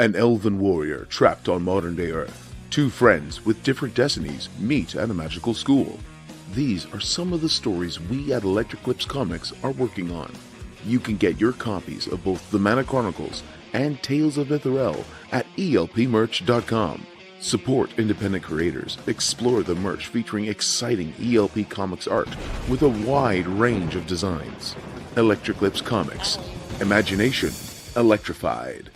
An elven warrior trapped on modern-day Earth. Two friends with different destinies meet at a magical school. These are some of the stories we at Electric Lips Comics are working on. You can get your copies of both The Mana Chronicles and Tales of Mithril at elpmerch.com. Support independent creators. Explore the merch featuring exciting ELP Comics art with a wide range of designs. Electric Lips Comics. Imagination electrified.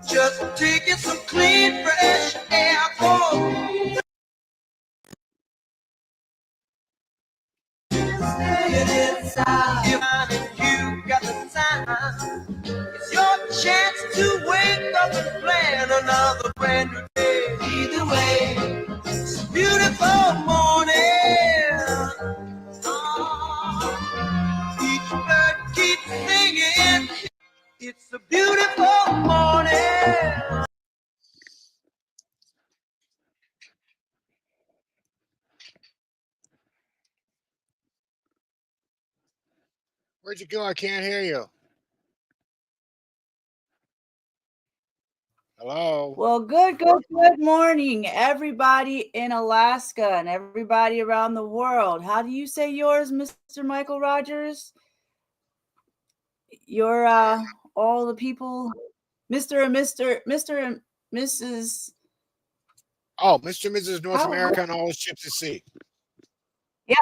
Just taking some clean, fresh air. You got the time. It's your chance to wake up and plan another brand new day. Either way, it's a beautiful morning. Each bird keeps singing. It's a beautiful morning. Where'd you go? I can't hear you. Hello? Well, good morning, everybody in Alaska and everybody around the world. How do you say yours, Mr. Michael Rogers? You're all the people, Mr. and Mrs. Oh, Mr. and Mrs. North America and all the ships at sea. Yep.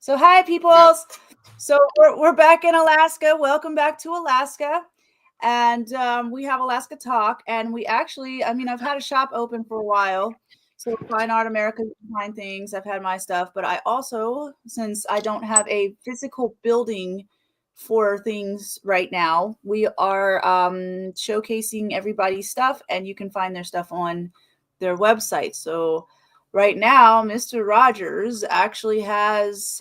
So hi, peoples. So we're back in Alaska. Welcome back to Alaska. And we have Alaska Talk. And we actually, I've had a shop open for a while. So Fine Art America, Fine Things. I've had my stuff. But I also, since I don't have a physical building for things right now, we are showcasing everybody's stuff. And you can find their stuff on their website. So right now, Mr. Rogers actually has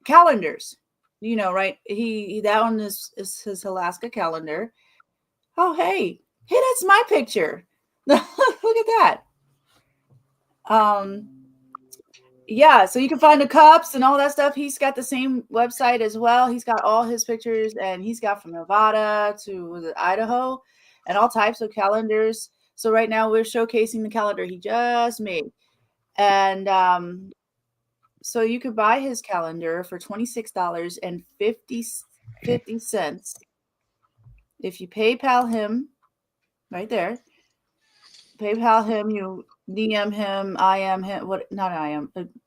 calendars, right? That one is his Alaska calendar. Oh, hey, that's my picture. Look at that. Yeah, so you can find the cups and all that stuff. He's got the same website as well. He's got all his pictures, and he's got from Nevada to Idaho and all types of calendars. So right now we're showcasing the calendar he just made. And so you could buy his calendar for $26.50 if you PayPal him right there. PayPal him, you DM him, IM him,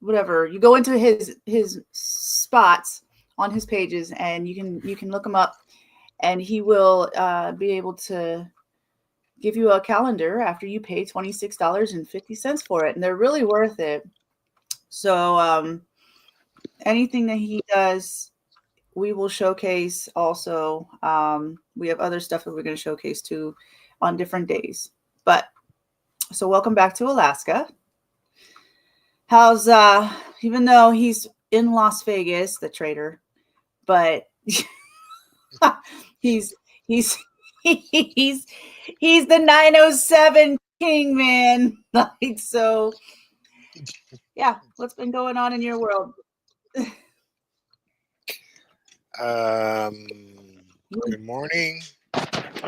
whatever. You go into his spots on his pages, and you can look him up, and he will be able to give you a calendar after you pay $26.50 for it, and they're really worth it. So anything that he does, we will showcase also. We have other stuff that we're going to showcase too on different days. But so welcome back to Alaska. How's even though he's in Las Vegas, the trader, but he's the 907 king, man. Like, so yeah, what's been going on in your world? Good morning.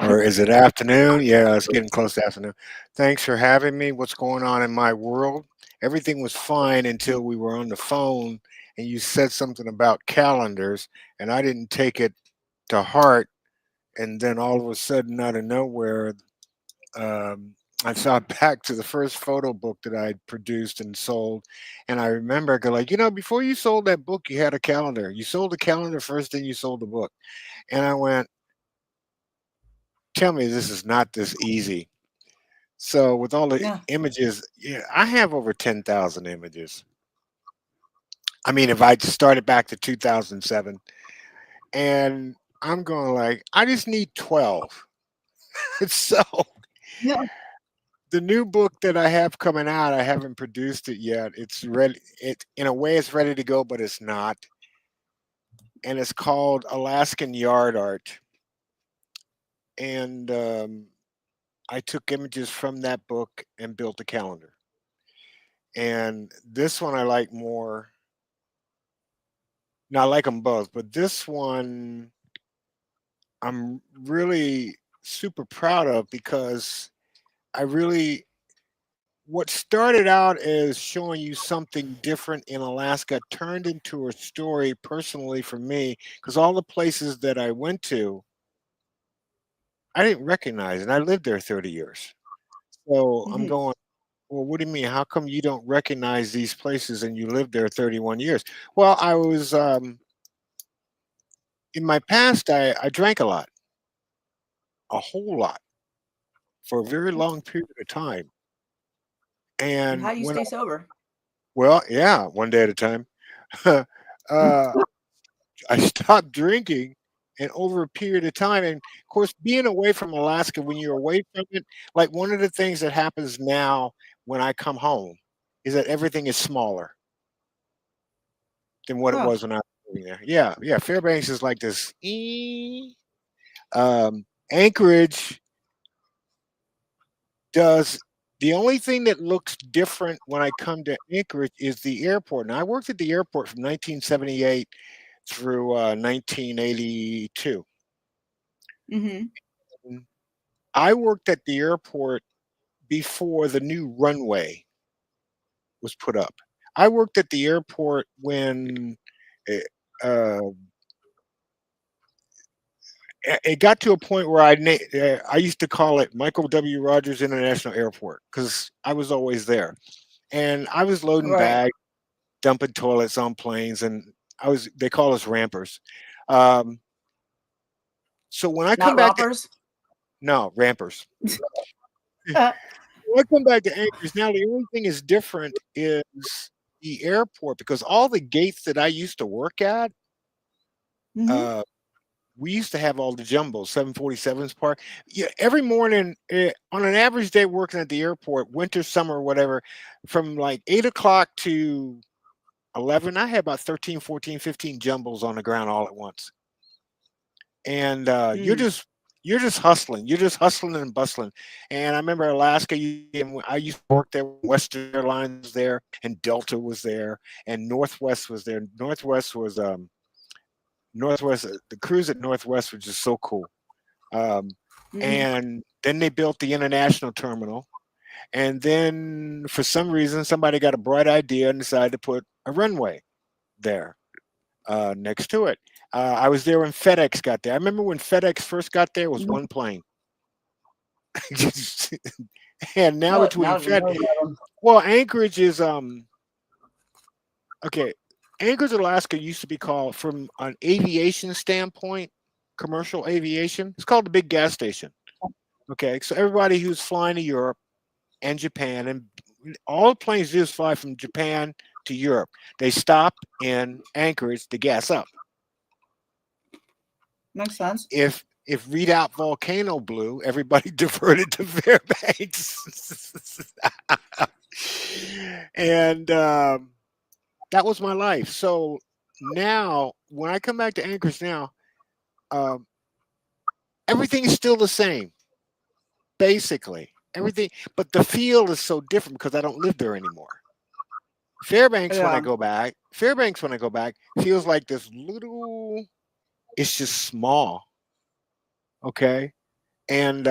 Or is it afternoon? Yeah, it's getting close to afternoon. Thanks for having me. What's going on in my world? Everything was fine until we were on the phone and you said something about calendars, and I didn't take it to heart. And then all of a sudden, out of nowhere, I thought back to the first photo book that I produced and sold. And I remember, before you sold that book, you had a calendar. You sold the calendar first, then you sold the book. And I went, tell me this is not this easy. So with all the images, I have over 10,000 images. I mean, if I started back to 2007, and I'm going I just need 12. So the new book that I have coming out, I haven't produced it yet. It's ready. It in a way it's ready to go, but it's not. And it's called Alaskan Yard Art. And I took images from that book and built a calendar. And this one I like more. Now I like them both, but this one I'm really super proud of because I really what started out as showing you something different in Alaska turned into a story personally for me because all the places that I went to, I didn't recognize, and I lived there 30 years. So I'm Mhm. going, well, what do you mean? How come you don't recognize these places and you lived there 31 years? Well, I was in my past, I drank a whole lot for a very long period of time. And And how do you when, stay sober? well, yeah, one day at a time. uh, I stopped drinking and over a period of time. And of course, being away from Alaska, when you're away from it, like one of the things that happens now when I come home is that everything is smaller than what it Oh, was when I was living there. Yeah, yeah. Fairbanks is like this. Anchorage does the only thing that looks different when I come to Anchorage is the airport. And I worked at the airport from 1978 through 1982. mhm. And I worked at the airport before the new runway was put up. I worked at the airport when it, uh, it got to a point where I used to call it Michael W. Rogers International Airport because I was always there, and I was loading Right. bags, dumping toilets on planes, and I was they call us rampers. Um, so when I come Not back to rompers? no rampers, Uh, when I come back to Anchorage now, the only thing is different is the airport because all the gates that I used to work at, mhm. uh, we used to have all the jumbos, 747s parked. Yeah, every morning on an average day working at the airport, winter, summer, whatever, from like 8 o'clock to 11, I had about 13, 14, 15 jumbos on the ground all at once. And Mm. you're just hustling. You're just hustling and bustling. And I remember Alaska. I used to work there. When Western Airlines was there, and Delta was there, and Northwest was there. Northwest. The cruise at Northwest was just so cool. Um, Mhm. and then they built the international terminal. And then for some reason, somebody got a bright idea and decided to put a runway there next to it. I was there when FedEx got there. I remember when FedEx first got there, it was Mhm. one plane. And now Oh, now between there's a Fed, million of them. well, Anchorage is okay. Anchorage, Alaska used to be called, from an aviation standpoint, commercial aviation. It's called the big gas station. Okay, so everybody who's flying to Europe and Japan, and all the planes do is fly from Japan to Europe. They stop in Anchorage to gas up. Makes sense. If Redoubt Volcano blew, everybody diverted to Fairbanks, and that was my life. So now, when I come back to Anchorage now, um, everything is still the same, basically everything, but the feel is so different because I don't live there anymore. Yeah. Fairbanks when I go back feels like this little. It's just small, okay, and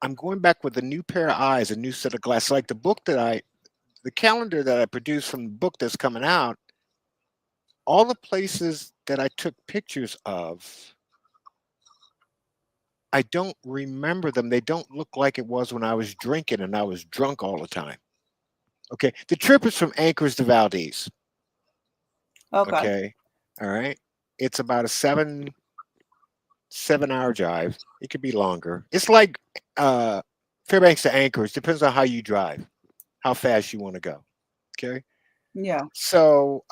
I'm going back with a new pair of eyes, a new set of glasses. Like the calendar that I produced from the book that's coming out, all the places that I took pictures of, I don't remember them. They don't look like it was when I was drinking and I was drunk all the time. Okay. The trip is from Anchorage to Valdez. Okay. Okay. All right. It's about a 7 hour drive. It could be longer. It's like uh Fairbanks to Anchorage. Depends on how you drive, how fast you want to go. Okay. Yeah. So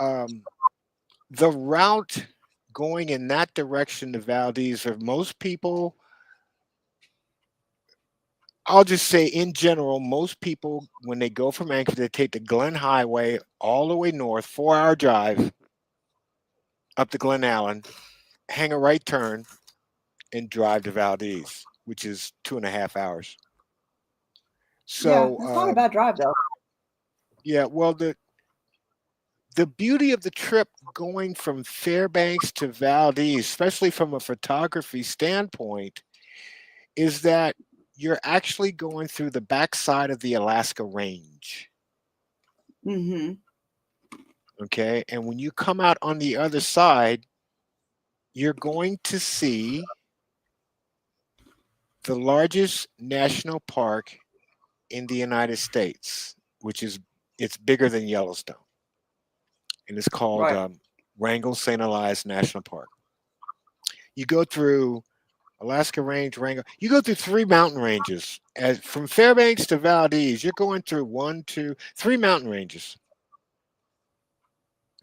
the route going in that direction to Valdez for most people, I'll just say in general, most people when they go from Anchorage, they take the Glen Highway all the way north, 4 hour drive up to Glen Allen, hang a right turn, and drive to Valdez, which is 2.5 hours. Yeah, So that's not a bad drive though. yeah, well the beauty of the trip going from Fairbanks to Valdez, especially from a photography standpoint, is that you're actually going through the backside of the Alaska Range. Mm-hmm. Okay. And when you come out on the other side, you're going to see the largest national park in the United States, which is it's bigger than Yellowstone. And it's called Right. Wrangell St. Elias National Park. You go through Alaska Range, Wrangell. You go through 3 mountain ranges. From Fairbanks to Valdez, you're going through 1, 2, 3 mountain ranges.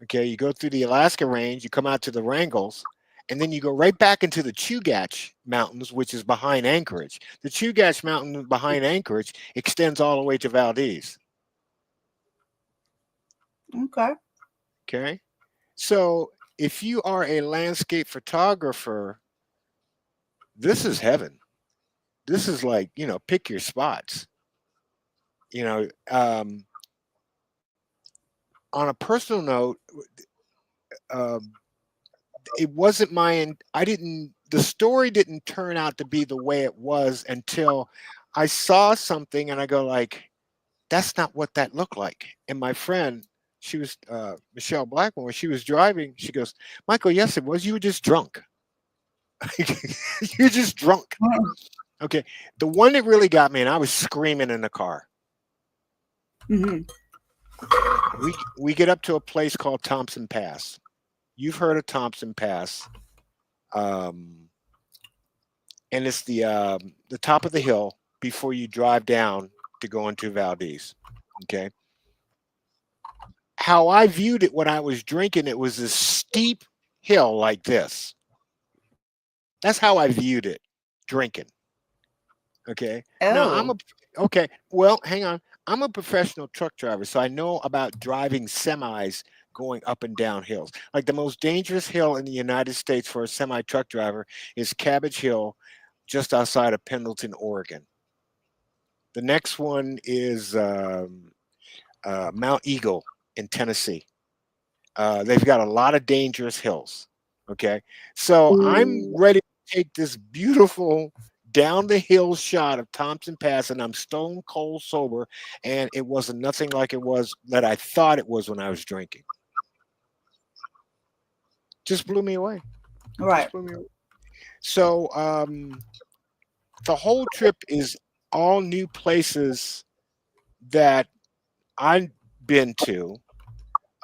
Okay, you go through the Alaska Range, you come out to the Wrangells, and then you go right back into the Chugach Mountains, which is behind Anchorage. The Chugach Mountain behind Anchorage extends all the way to Valdez. Okay. Okay, so if you are a landscape photographer, this is heaven. This is like, pick your spots. You know, on a personal note, um, it wasn't the story didn't turn out to be the way it was until I saw something and I go like, that's not what that looked like. And my friend, she was Michelle Blackmore, when she was driving, she goes, Michael, yes, it was. You were just drunk. You're just drunk. Okay. The one that really got me, and I was screaming in the car. Mm-hmm. We get up to a place called Thompson Pass. You've heard of Thompson Pass. And it's the top of the hill before you drive down to go into Valdez. Okay. How I viewed it when I was drinking, it was a steep hill like this. That's how I viewed it drinking. Okay. Now Oh. okay. Well, hang on. I'm a professional truck driver, so I know about driving semis going up and down hills. Like the most dangerous hill in the United States for a semi truck driver is Cabbage Hill, just outside of Pendleton, Oregon. The next one is Mount Eagle in Tennessee. They've got a lot of dangerous hills. Okay. So I'm ready to take this beautiful down the hill shot of Thompson Pass, and I'm stone cold sober, and it wasn't nothing like it was that I thought it was when I was drinking. Just blew me away. Right. Just blew me away. So the whole trip is all new places that I've been to.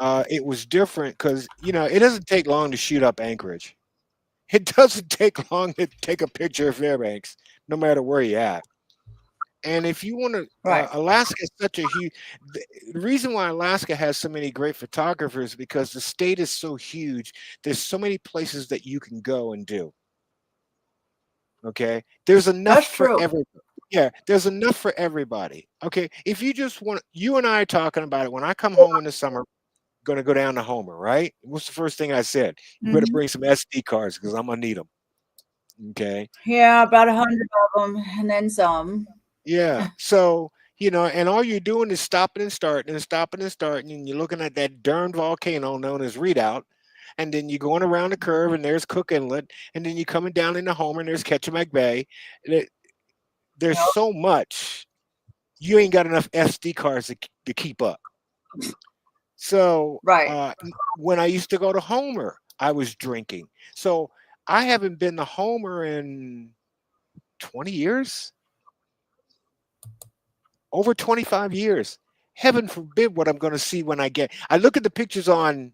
It was different because it doesn't take long to shoot up Anchorage. It doesn't take long to take a picture of Fairbanks, no matter where you're at. And if you want to, Right. Alaska is such a huge. The reason why Alaska has so many great photographers is because the state is so huge. There's so many places that you can go and do. Okay, there's enough That's for true. everybody. Yeah, there's enough for everybody. Okay, if you just want, you and I are talking about it. When I come home in the summer, going to go down to Homer, right? What's the first thing I said? You better Mhm. bring some SD cards because I'm gonna need them. Okay. Yeah, about 100 of them, and then some. Yeah. So and all you're doing is stopping and starting and stopping and starting, and you're looking at that darn volcano known as Redoubt, and then you're going around the curve, and there's Cook Inlet, and then you're coming down into Homer, and there's Ketchimak Bay. There's Yep. so much. You ain't got enough SD cards to keep up. So Right. when I used to go to Homer, I was drinking. So I haven't been to Homer in 20 years, over 25 years. Heaven forbid what I'm going to see when I look at the pictures on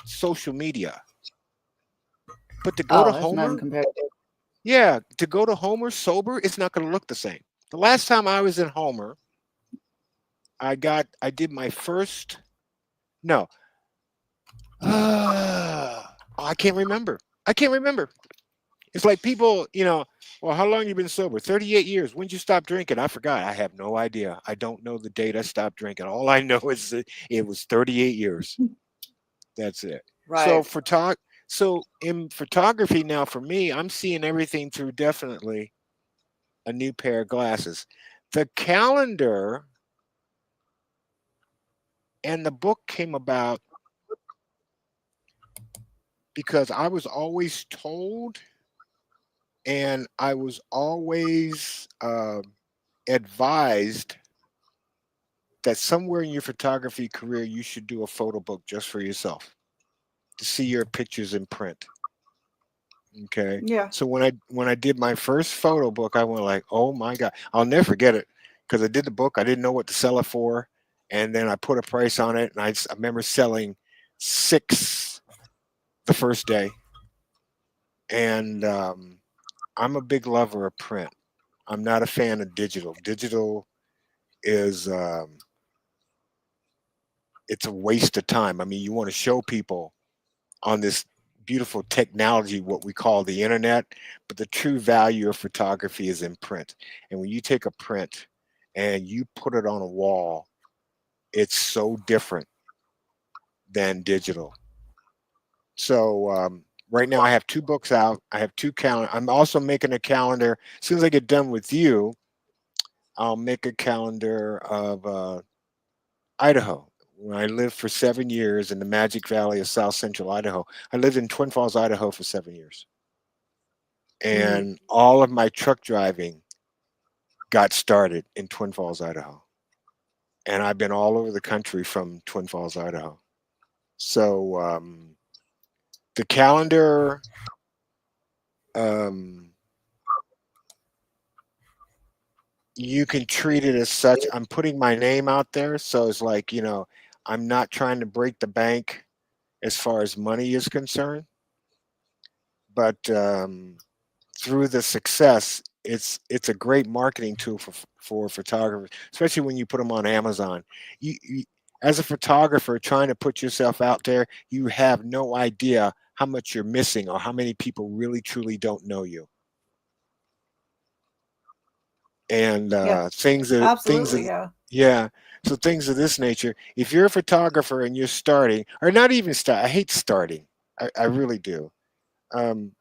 social media. But to go to There's nothing Homer, compared to. yeah, to go to Homer sober, it's not going to look the same. The last time I was in Homer, I did my first, no, I can't remember. It's like people, well, how long you been sober? 38 years. When'd you stop drinking? I forgot. I have no idea. I don't know the date I stopped drinking. All I know is that it was 38 years. That's it. So Right. so in photography now for me, I'm seeing everything through definitely a new pair of glasses. The calendar and the book came about because I was always told and I was always advised that somewhere in your photography career you should do a photo book just for yourself to see your pictures in print. Okay. Yeah. So when I did my first photo book, I went like, oh my God, I'll never forget it because I did the book. I didn't know what to sell it for. And then I put a price on it. And I remember selling 6 the first day. And I'm a big lover of print. I'm not a fan of digital. Digital is it's a waste of time. I mean, you want to show people on this beautiful technology, what we call the internet, but the true value of photography is in print. And when you take a print and you put it on a wall, it's so different than digital. So right now I have 2 books out. I have 2 calendar. I'm also making a calendar. As soon as I get done with you, I'll make a calendar of Idaho. When I lived for 7 years in the Magic Valley of South Central Idaho, I lived in Twin Falls, Idaho for 7 years. Mm. And all of my truck driving got started in Twin Falls, Idaho. And I've been all over the country from Twin Falls, Idaho. So the calendar, you can treat it as such. I'm putting my name out there. So it's like, I'm not trying to break the bank as far as money is concerned. But through the success, it's a great marketing tool for photographers, especially when you put them on Amazon. You as a photographer trying to put yourself out there, you have no idea how much you're missing or how many people really truly don't know you. And Yeah. things Absolutely. of Yeah. yeah, so things of this nature. If you're a photographer and you're starting, or not even start, I hate starting. I really do. Um,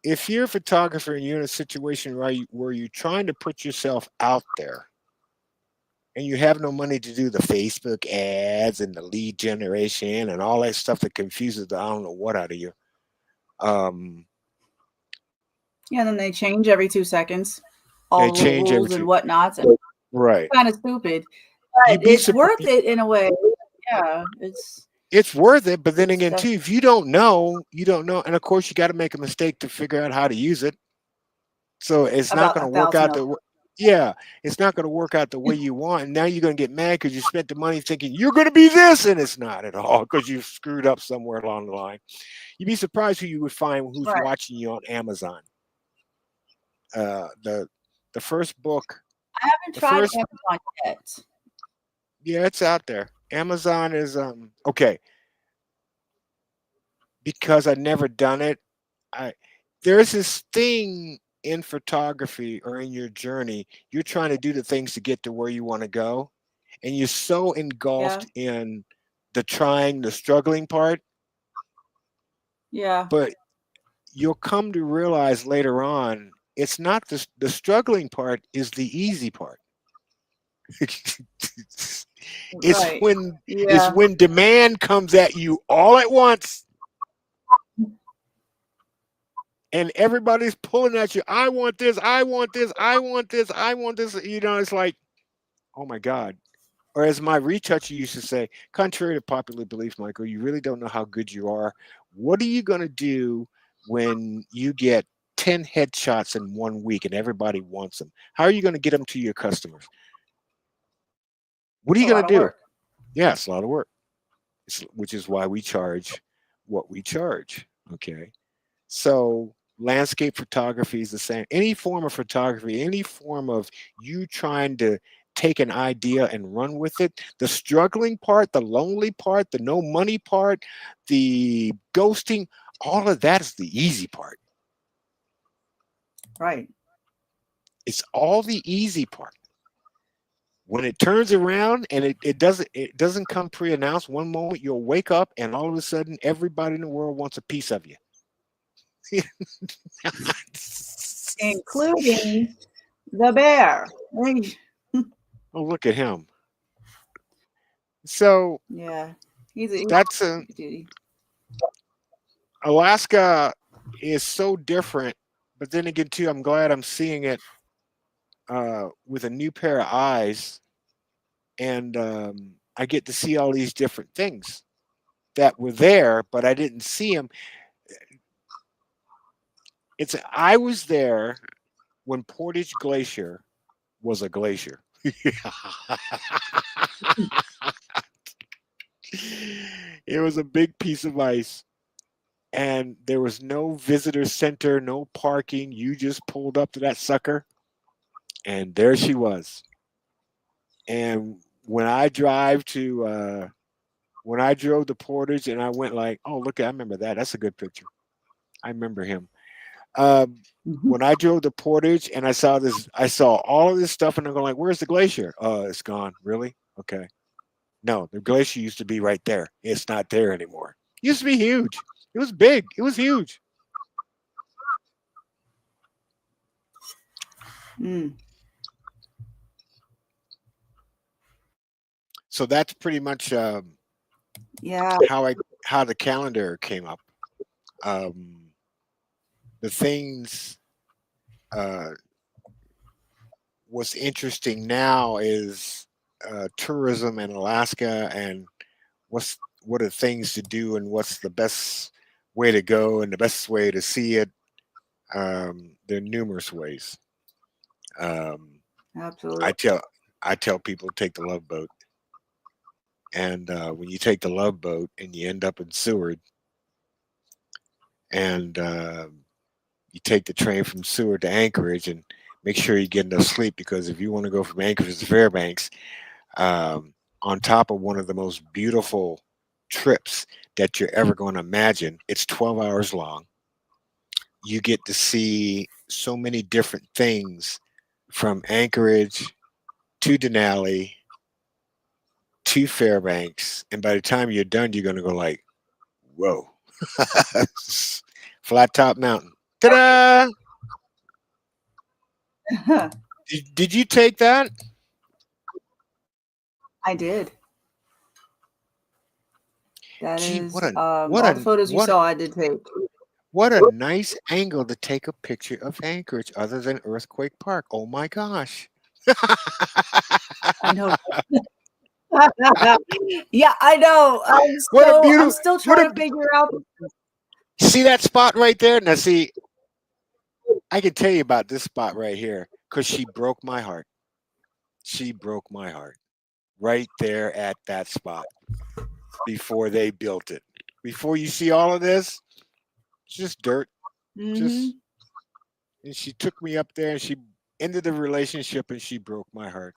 if you're a photographer and you're in a situation where you're trying to put yourself out there and you have no money to do the Facebook ads and the lead generation and all that stuff that confuses the I don't know what out of you. Um, Yeah. And then they change every 2 seconds, they all the change rules and everything. whatnots. And Right. kind of stupid, but You'd be it's worth surprised. it in a way. Yeah. It's worth it, but then It's again, def- too, if you don't know, you don't know, and of course, you got to make a mistake to figure out how to use it. So it's not about going a to work thousand out of yeah, it's not going to work out the way you want. And now you're going to get mad because you spent the money thinking you're going to be this, and it's not at all because you've screwed up somewhere along the line. You'd be surprised who you would find who's right. watching you on Amazon. The first book, I haven't the tried first Amazon yet. yeah, it's out there. Amazon is okay because I've never done it. I There's this thing in photography or in your journey, you're trying to do the things to get to where you want to go, and you're so Yeah. engulfed in the trying, the struggling part, Yeah. but you'll come to realize later on it's not the struggling part is the easy part. it's Right. when it's Yeah. when demand comes at you all at once and everybody's pulling at you. I want this, I want this, I want this, I want this. It's like, oh my God. Or as my retoucher used to say, contrary to popular belief, Michael, you really don't know how good you are. What are you going to do when you get 10 headshots in 1 week and everybody wants them? How are you going to get them to your customers? What are It's you a going lot to of do? work. Yeah, it's a lot of work, which is why we charge what we charge. Okay. So landscape photography is the same. Any form of photography, any form of you trying to take an idea and run with it, the struggling part, the lonely part, the no money part, the ghosting, all of that is the easy part. Right. It's all the easy part. When it turns around and it doesn't come pre-announced, one moment you'll wake up and all of a sudden everybody in the world wants a piece of you. Including the bear. Oh, look at him. So Yeah. He's a that's duty. Alaska is so different, but then again too, I'm glad I'm seeing it with a new pair of eyes, and I get to see all these different things that were there, but I didn't see them. I was there when Portage Glacier was a glacier. It was a big piece of ice, and there was no visitor center, no parking. You just pulled up to that sucker, and there she was. And when I drove to Portage, and I went like, oh look, I remember that. That's a good picture. I remember him. When I drove to Portage and I saw all of this stuff, and I'm going like, where's the glacier? It's gone. Really? Okay. No, the glacier used to be right there. It's not there anymore. It used to be huge. It was big. It was huge. Mm. So that's pretty much Yeah. how the calendar came up. The things what's interesting now is tourism in Alaska, and what are things to do, and what's the best way to go and the best way to see it. There are numerous ways. Um, Absolutely. I tell people take the Love Boat, and when you take the Love Boat and you end up in Seward, and you take the train from Seward to Anchorage, and make sure you get enough sleep, because if you want to go from Anchorage to Fairbanks, on top of one of the most beautiful trips that you're ever going to imagine, it's 12 hours long. You get to see so many different things from Anchorage to Denali to Fairbanks, and by the time you're done, you're going to go like, whoa. Flat Top Mountain. Ta-da! Did you take that? I did. That Gee, is what a all the photos you saw I did take. what a nice angle to take a picture of Anchorage other than Earthquake Park. Oh my gosh. I know. Yeah, I know. What a I'm beautiful still what trying a to figure out. see that spot right there? Now see, I can tell you about this spot right here because she broke my heart. She broke my heart right there at that spot before they built it. Before you see all of this, it's just dirt. Mm-hmm. Just and she took me up there and she ended the relationship and she broke my heart.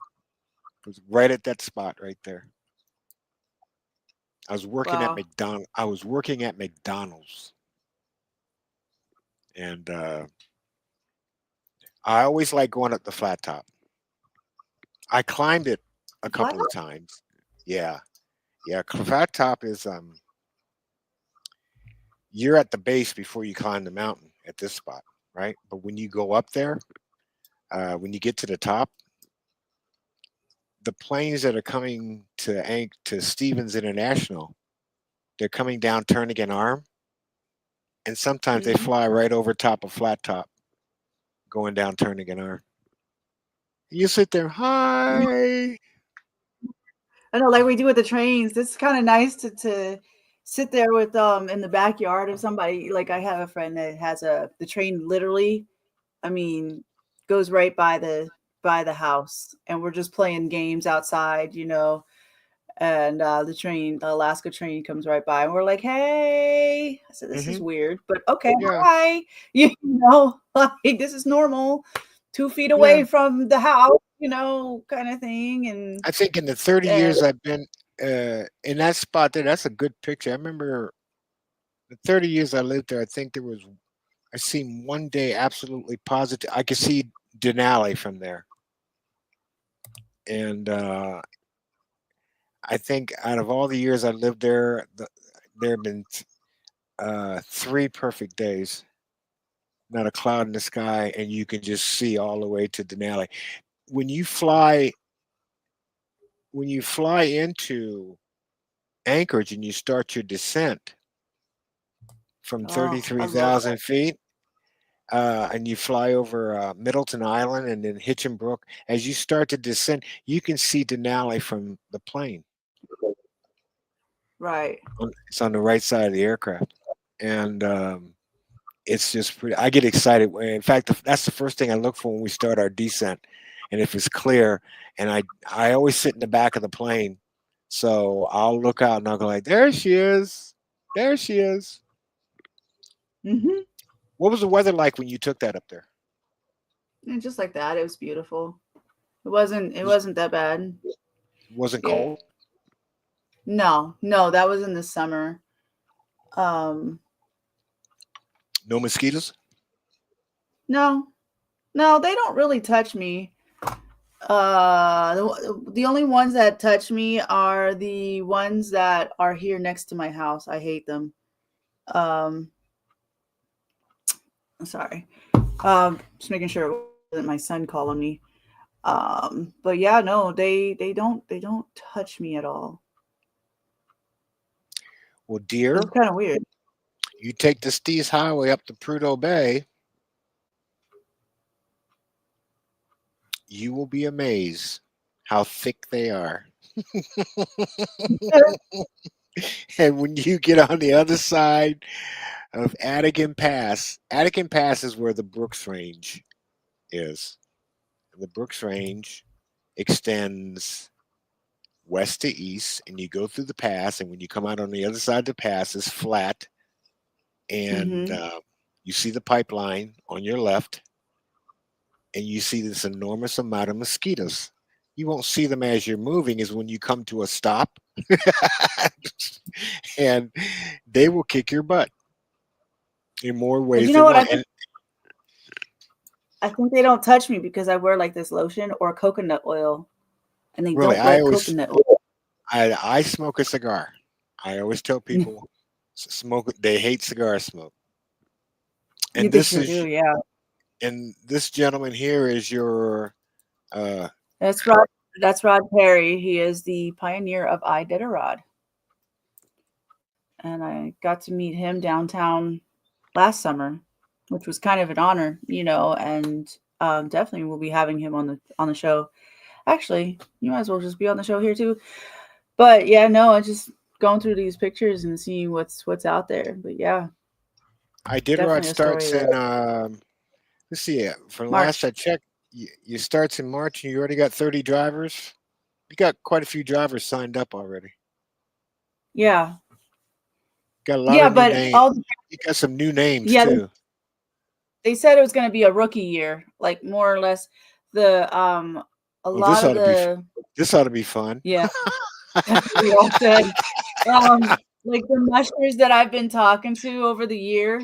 It was right at that spot right there. I was working at Wow. McDonald. I was working at McDonald's, and I always like going up the flat top. I climbed it a What? couple of times. Yeah, yeah. Flat top is you're at the base before you climb the mountain at this spot, right? But when you go up there, when you get to the top, the planes that are coming to Stevens International, they're coming down Turnagain Arm, and sometimes they Mhm. fly right over top of Flat Top, going down Turnagain Arm. You sit there, hi. I know, like we do with the trains. It's kind of nice to sit there with in the backyard of somebody. Like I have a friend that has the train literally, I mean, goes right by the house, and we're just playing games outside, and the Alaska train comes right by, and we're like, "Hey," I said, "This is Hmm. weird, but okay, Yeah, hi," like this is normal, 2 feet yeah. away from the house, kind of thing, and I think in the 30 and years I've been in that spot there, that's a good picture. I remember the 30 years I lived there, I think there was I seen one day absolutely positive. I could see Denali from there, and I think out of all the years I lived there, there have been 3 perfect days. Not a cloud in the sky, and you can just see all the way to Denali. When you fly, when you fly into Anchorage and you start your descent from Oh, I love that. 33,000 feet, and you fly over Middleton Island and then Hitchinbrook, as you start to descend, you can see Denali from the plane. Right. It's on the right side of the aircraft, and it's just pretty. I get excited. In fact, that's the first thing I look for when we start our descent, and if it's clear, and I always sit in the back of the plane, so I'll look out and I'll go like, "There she is, there she is." Mm-hmm. What was the weather like when you took that up there? And just like that, it was beautiful. It wasn't. It Was wasn't that bad. wasn't Yeah. cold? No, no, that was in the summer. Um, No mosquitoes? no, no, they don't really touch me. The only ones that touch me are the ones that are here next to my house. I hate them. Um, sorry. Just making sure it wasn't my son calling me. But yeah, no, they don't touch me at all. Well, dear, It's kind of weird. you take the Stees Highway up to Prudhoe Bay, you will be amazed how thick they are. And when you get on the other side of Attican Pass is where the Brooks Range is. The Brooks Range extends west to east, and you go through the pass. And when you come out on the other side of the pass, it's flat, and Mm-hmm. you see the pipeline on your left, and you see this enormous amount of mosquitoes. You won't see them as you're moving, is when you come to a stop, and they will kick your butt in more But ways you know than what? one. And I think they don't touch me because I wear like this lotion or coconut oil, and they really, don't I like always coconut oil. I smoke a cigar. I always tell people smoke. They hate cigar smoke, Yeah, and they this sure do. is Yeah, and this gentleman here is your uh, that's Rod. That's Rod Perry. He is the pioneer of Iditarod, and I got to meet him downtown last summer, which was kind of an honor, and definitely we'll be having him on the show. Actually, you might as well just be on the show here too. But yeah, no, I just going through these pictures and seeing what's out there. But yeah, Iditarod definitely a story starts there. in. Let's see. For the last I March. checked, you starts in March, and you already got 30 drivers. You got quite a few drivers signed up already. Yeah. Got a lot Yeah, of new but names. You got some new names yeah, too. they said it was going to be a rookie year, like more or less the a Well, lot of the this ought to be fun. yeah, that's what we all said. Like the mushers that I've been talking to over the year,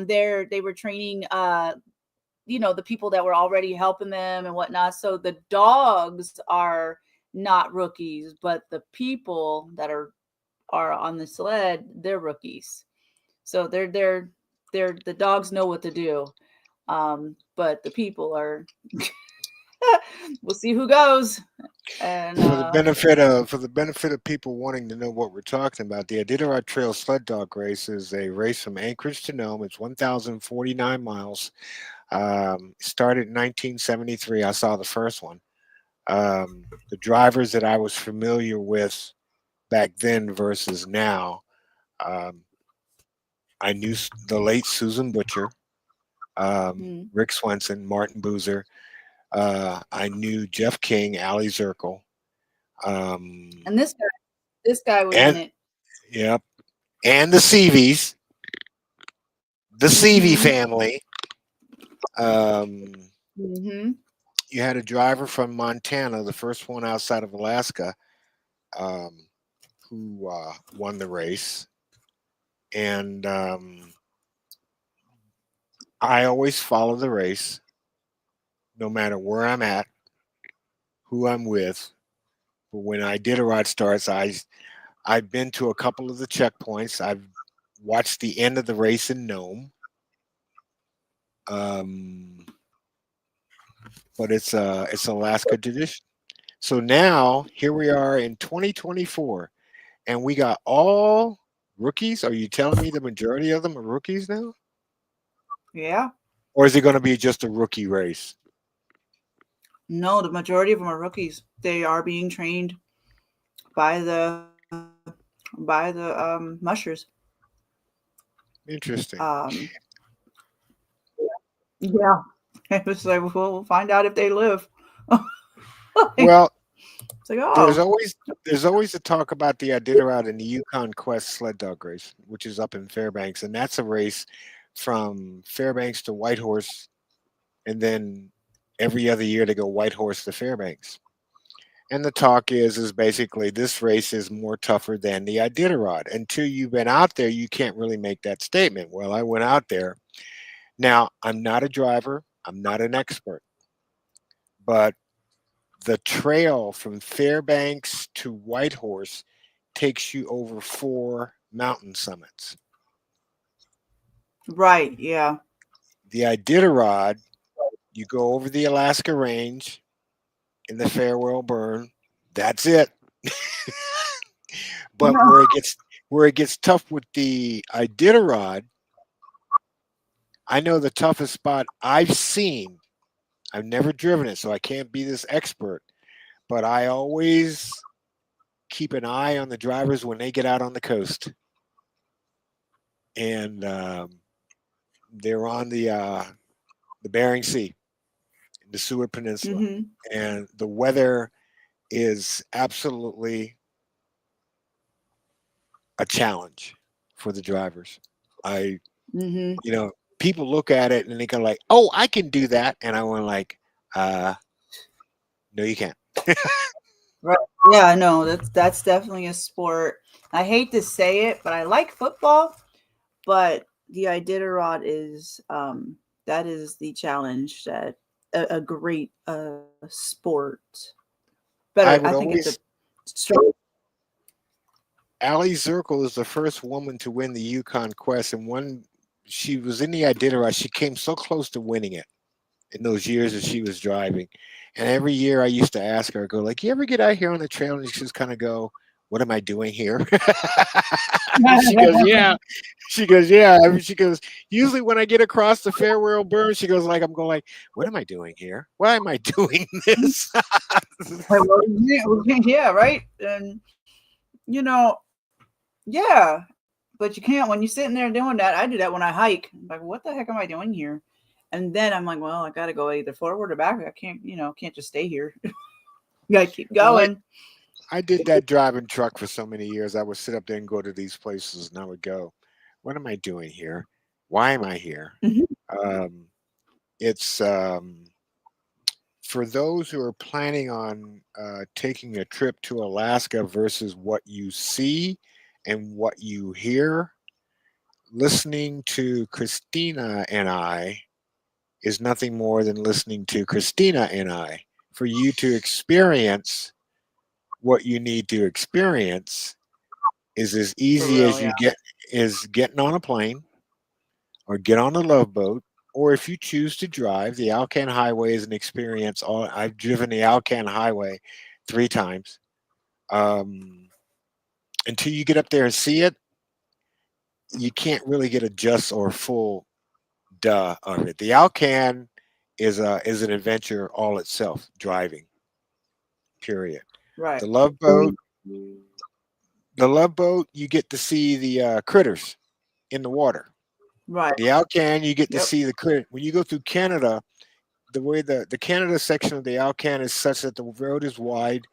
they were training the people that were already helping them and whatnot. So the dogs are not rookies, but the people that are on the sled, they're rookies. So they're the dogs know what to do. But the people are we'll see who goes. And For the benefit of people wanting to know what we're talking about, the Iditarod Trail Sled Dog Race is a race from Anchorage to Nome. It's 1,049 miles. Started in 1973. I saw the first one. The drivers that I was familiar with back then versus now, um, I knew the late Susan Butcher, mm, Rick Swenson, Martin Boozer. I knew Jeff King, Ali Zirkle. Um, and this guy was in and it. Yep, and the Seavies, the Seavey Mm-hmm. family. Um, Mm-hmm. you had a driver from Montana, the first one outside of Alaska, um, who won the race. And I always follow the race, no matter where I'm at, who I'm with. But when Iditarod starts, I've been to a couple of the checkpoints. I've watched the end of the race in Nome. Um, but it's Alaska tradition. So now here we are in 2024, and we got all rookies. Are you telling me the majority of them are rookies now, Yeah. or is it going to be just a rookie race? No, the majority of them are rookies. They are being trained by the mushers. Interesting. Yeah. It was like, we'll find out if they live. Like, Well, it's like, there's oh, always a talk about the Iditarod and the Yukon Quest sled dog race, which is up in Fairbanks, and that's a race from Fairbanks to Whitehorse, and then every other year they go Whitehorse to Fairbanks. And the talk is basically this race is more tougher than the Iditarod. Until you've been out there, you can't really make that statement. Well, I went out there. Now, I'm not a driver, I'm not an expert, but the trail from Fairbanks to Whitehorse takes you over 4 mountain summits. right. Yeah. The Iditarod, you go over the Alaska Range in the Farewell Burn. That's it. But where it gets tough with the Iditarod, I know the toughest spot I've seen. I've never driven it, so I can't be this expert. But I always keep an eye on the drivers when they get out on the coast, and they're on the Bering Sea, the Seward Peninsula, Mm-hmm. and the weather is absolutely a challenge for the drivers. I, Mm-hmm. People look at it and they go like, "Oh, I can do that," and I went like, "No, you can't." Right. Yeah, no, that's definitely a sport. I hate to say it, but I like football, but the Iditarod is that is the challenge that a great sport. I Better, would I think it's a always. Ali Zirkle is the first woman to win the Yukon Quest, and she was in the Iditarod. She came so close to winning it in those years that she was driving. And every year I used to ask her, I go like, "You ever get out here on the trail?" And she just kind of go, "What am I doing here?" She goes, "Yeah." She goes, "Yeah." I mean, she goes, "Usually when I get across the Farewell Burn," she goes like, "I'm going like, what am I doing here? Why am I doing this?" Yeah, right. And you know, yeah, but you can't when you're sitting there doing that. I do that when I hike. I'm like, what the heck am I doing here? And then I'm like, well, I got to go either forward or back. I can't, can't just stay here. You got to keep Well, going. I did that driving truck for so many years. I would sit up there and go to these places, and I would go, "What am I doing here? Why am I here?" Mhm. Um, it's For those who are planning on taking a trip to Alaska versus what you see and what you hear. Listening to Christina and I is nothing more than listening to Christina and I. For you to experience what you need to experience is as For easy real, as yeah. getting on a plane or get on a love boat, or if you choose to drive, the Alcan Highway is an experience. I've driven the Alcan Highway 3 times. Um, until you get up there and see it, you can't really get a just or full duh of it. The Alcan is an adventure all itself, driving. Period. Right. The Love Boat, you get to see the critters in the water. Right. The Alcan, you get to Yep. see the critter. When you go through Canada, the way the Canada section of the Alcan is such that the road is wide,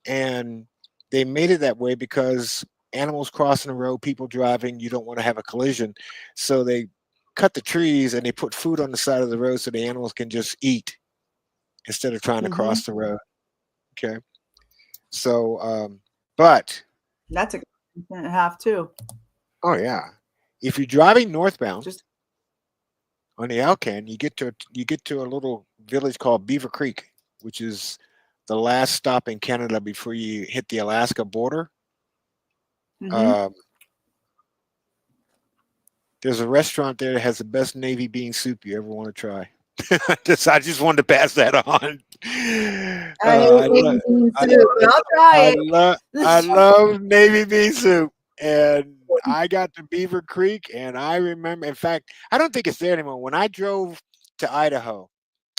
and they made it that way because animals crossing the road, people driving, you don't want to have a collision, so they cut the trees and they put food on the side of the road so the animals can just eat instead of trying to Mm-hmm. cross the road. Okay, so but That's a and a half too. oh yeah, if you're driving northbound, Just on the Alcan, you get to a little village called Beaver Creek, which is the last stop in Canada before you hit the Alaska border. Mm-hmm. Um, there's a restaurant there that has the best navy bean soup you ever want to try. I just wanted to pass that on. I hate I, navy lo- bean I, soup, but I'll try I it. love navy bean soup, and I got to Beaver Creek, and I remember. In fact, I don't think it's there anymore. When I drove to Idaho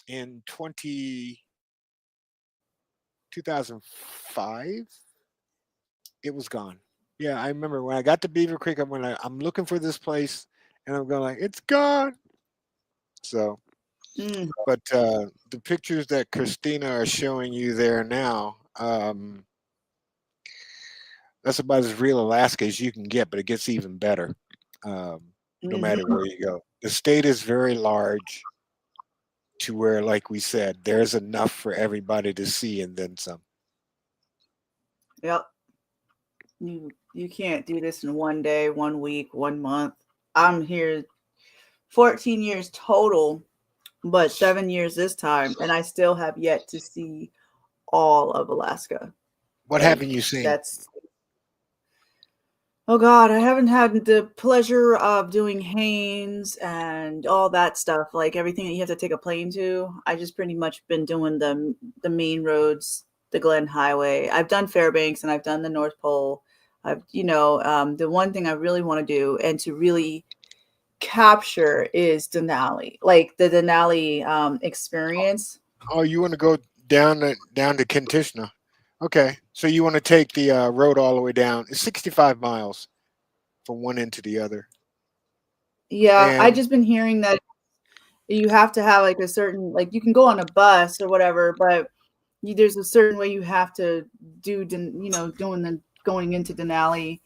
in 2005, it was gone. Yeah, I remember when I got to Beaver Creek. I'm looking for this place, and I'm going like, it's gone. So, Mm, but the pictures that Christina are showing you there now, that's about as real Alaska as you can get, but it gets even better. No matter mhm. where you go, the state is very large to where, like we said, there's enough for everybody to see and then some. Yep. You can't do this in one day, 1 week, 1 month. I'm here 14 years total, but 7 years this time, and I still have yet to see all of Alaska. What Like haven't you seen? that's oh God, I haven't had the pleasure of doing Haines and all that stuff, like everything that you have to take a plane to. I just pretty much been doing the main roads, the Glen Highway. I've done Fairbanks and I've done the North Pole. The one thing I really want to do and to really capture is Denali, like the Denali experience. Oh, you want to go down to Kintishna? Okay, so you want to take the road all the way down. It's 65 miles from one end to the other, Yeah, I and just been hearing that you have to have like a certain like you can go on a bus or whatever, but there's a certain way you have to do, doing the going into Denali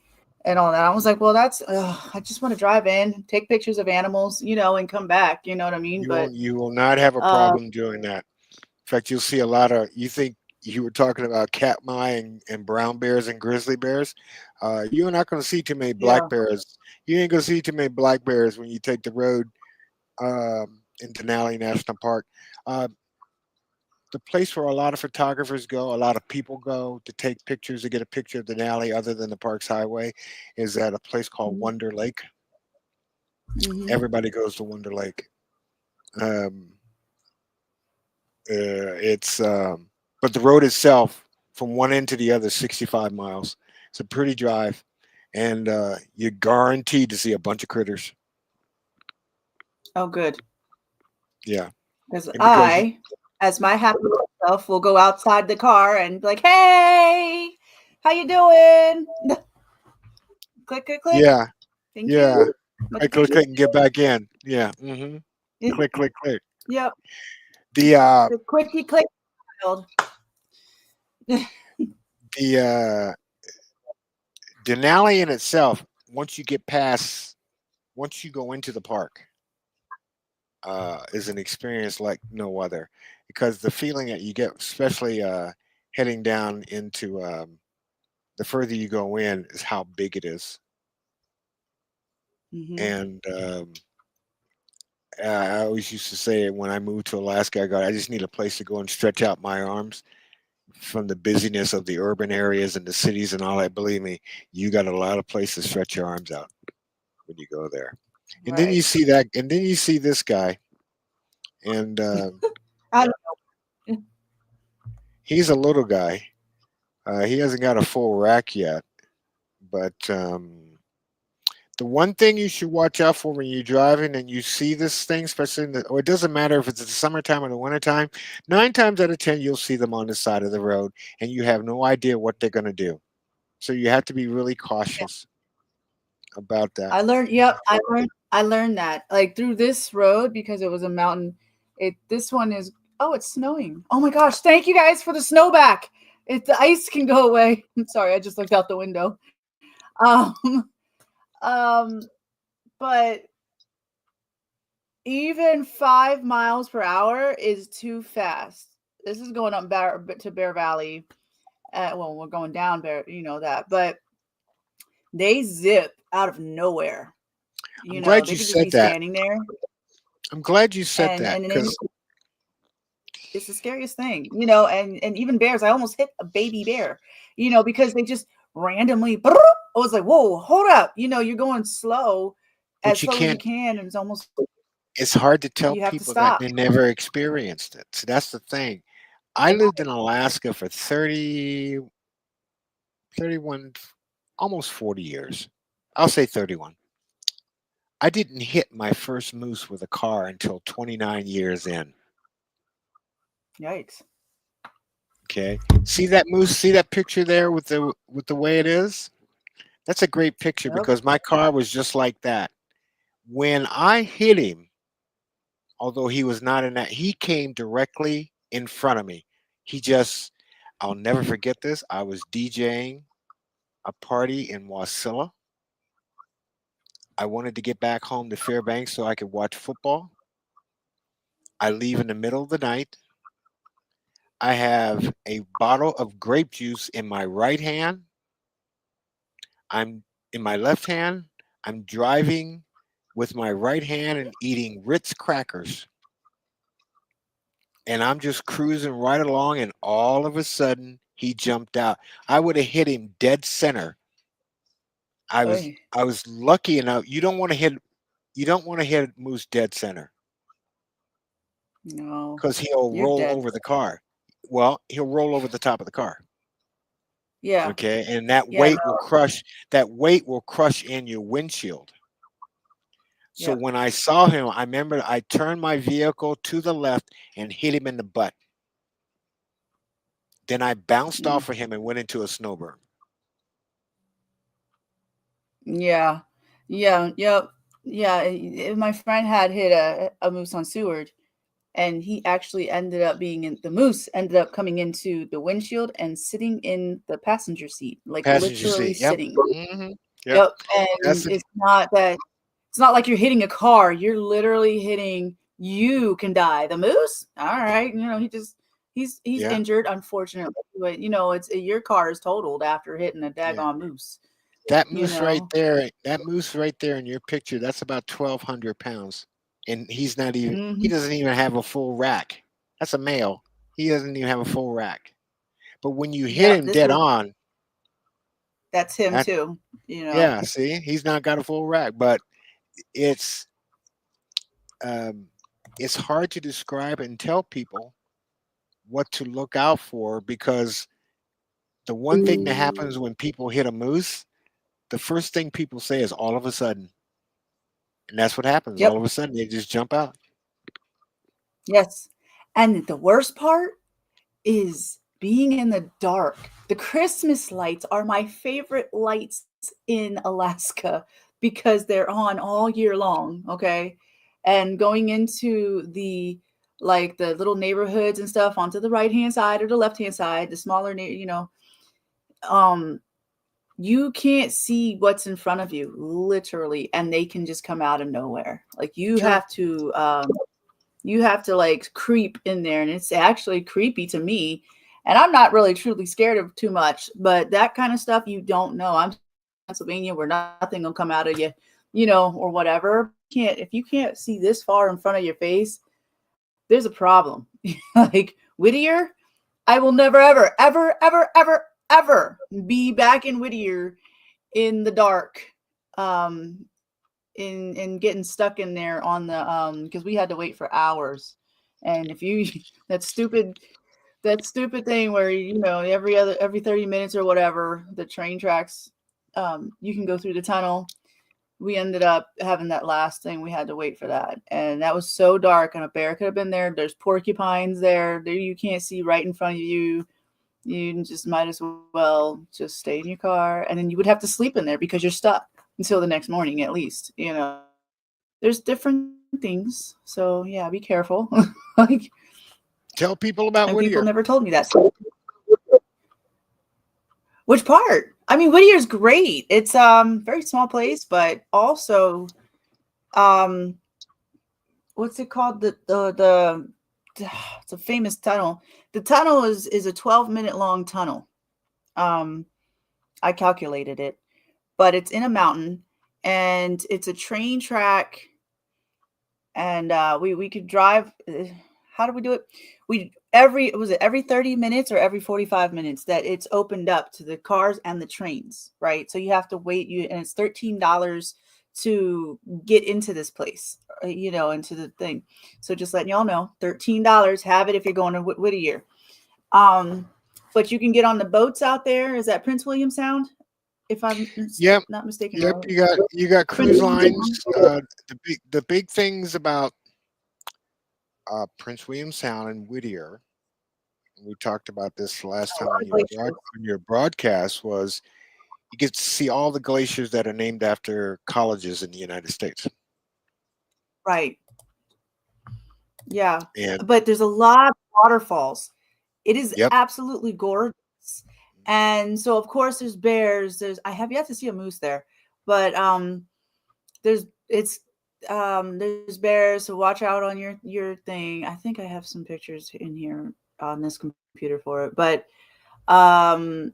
and all that. I was like, well, I just want to drive in, take pictures of animals, and come back. You know what I mean? But you will not have a uh, problem doing that. In fact, you'll see a lot of. You think you were talking about Katmai and brown bears and grizzly bears. You're not going to see too many black yeah, bears. You ain't going to see too many black bears when you take the road in Denali National Park. Uh, the place where a lot of photographers go, a lot of people go to take pictures to get a picture of Denali, other than the Parks Highway, is at a place called Wonder Lake. mm-hmm. Everybody goes to Wonder Lake. Um, it's but the road itself from one end to the other, 65 miles. It's a pretty drive, and you're guaranteed to see a bunch of critters. Oh, good. Yeah, Because and because as my happy little self, will go outside the car and be like, "Hey, how you doing?" Click, click, click. yeah, Thank yeah, you. Much I click, appreciated. click and get back in. Yeah, click, click, click. Yep. The The quickie click child. the Denali in itself, once you go into the park, is an experience like no other, because the feeling that you get, especially heading down into the further you go in, is how big it is. Mm-hmm. And I always used to say when I moved to Alaska, I just need a place to go and stretch out my arms from the busyness of the urban areas and the cities and all that. Believe me, you got a lot of places to stretch your arms out when you go there. And then Right. you see that, and then you see this guy, and I, he's a little guy. He hasn't got a full rack yet, but the one thing you should watch out for when you're driving and you see this thing, especially or it doesn't matter if it's the summertime or the wintertime, 9 times out of 10, you'll see them on the side of the road and you have no idea what they're going to do. So you have to be really cautious about that. I learned. Yep, I learned that like through this road because it was a mountain. This one is. Oh, it's snowing. Oh my gosh! Thank you guys for the snow back. The ice can go away. I'm sorry, I just looked out the window. Um, um, but even 5 miles per hour is too fast. This is going up to Bear Valley. Well, we're going down Bear, that, but they zip out of nowhere. I'm glad They you could just be said that. standing there. I'm glad you said that and then because it's the scariest thing, and even bears. I almost hit a baby bear, because they just randomly. I was like, whoa, hold up, you're going but as you slow as you can't. can, and it's almost It's hard to tell you have to people that stop. they never experienced it. So that's the thing. I lived in Alaska for 30, 31, almost 40 years. I'll say 31. I didn't hit my first moose with a car until 29 years in. Yikes! Okay. See that moose? See that picture there with the way it is? That's a great picture Yep. because my car was just like that. When I hit him, although he was not in that, he came directly in front of me. He just, I'll never forget this. I was DJing a party in Wasilla. I wanted to get back home to Fairbanks so I could watch football. I leave in the middle of the night. I have a bottle of grape juice in my right hand. I'm in my left hand. I'm driving with my right hand and eating Ritz crackers. And I'm just cruising right along, and all of a sudden he jumped out. I would have hit him dead center. I was Oy. I was lucky enough. You don't want to hit moose dead center No, because he'll you're roll dead. over the car. Well, he'll roll over the top of the car. Yeah, Okay, and that yeah, weight will no, crush in your windshield. So yeah. when I saw him, I remember I turned my vehicle to the left and hit him in the butt. Then I bounced Mm. off of him and went into a snowberm. Yeah, yeah, yep, yeah. My friend had hit a moose on Seward, and he actually ended up being in the moose ended up coming into the windshield and sitting in the passenger seat, like Passenger literally seat. Yep. sitting. Yep. Yep, That's and it. it's not like you're hitting a car. You're literally hitting. You can die. The moose, all right. He's Yeah. injured, unfortunately, but it's your car is totaled after hitting a Yeah. daggone moose. That You moose right know. there, that moose right there in your picture, that's about 1,200 pounds. And he Hmm. doesn't even have a full rack. That's a male. He doesn't even have a full rack. But when you hit Yep. him dead on, That's him that, too. yeah, see, he's not got a full rack. But it's um, it's hard to describe and tell people what to look out for because the one thing that happens when people hit a moose, the first thing people say is all of a sudden, and that's what happens. All Yep. of a sudden, they just jump out. Yes. And the worst part is being in the dark. The Christmas lights are my favorite lights in Alaska because they're on all year long, okay? And going into the little neighborhoods and stuff onto the right-hand side or the left-hand side, the smaller um you can't see what's in front of you literally, and they can just come out of nowhere. Like Sure. you have to like creep in there, and it's actually creepy to me. And I'm not really truly scared of too much, but that kind of stuff you don't know. I'm Pennsylvania where nothing will come out of you, or whatever. Can't If you can't see this far in front of your face, there's a problem. Like Whittier, I will never ever ever ever ever ever be back in Whittier in the dark. In getting stuck in there on the because we had to wait for hours. And if you that stupid thing where every 30 minutes or whatever, the train tracks, you can go through the tunnel. We ended up having that last thing. We had to wait for that, and that was so dark, and a bear could have been there. There's porcupines there you can't see right in front of you. You just might as well just stay in your car, and then you would have to sleep in there because you're stuck until the next morning at least. There's different things, so yeah, be careful. Like, Tell people about and people Whittier. never told me that. Which part? I mean, Whittier's great. It's very small place, but also um what's it called? The it's a famous tunnel. The tunnel is a 12-minute long tunnel. Um I calculated it, but it's in a mountain, and it's a train track, and we could drive. How do we do it? Every 30 minutes or every 45 minutes that it's opened up to the cars and the trains, right? So you have to wait, and it's $13 to get into this place, into the thing. So just letting y'all know, $13. Have it if you're going to Whittier. But you can get on the boats out there. Is that Prince William Sound? If I'm Yep. not mistaken. Yep. You got cruise lines. The big things about Prince William Sound and Whittier, we talked about this last time on your broadcast, was you get to see all the glaciers that are named after colleges in the United States. Right. Yeah. And But there's a lot of waterfalls. It is yep. absolutely gorgeous. And so of course there's bears. I have yet to see a moose there, but there's bears, so watch out on your thing. I think I have some pictures in here on this computer for it. But the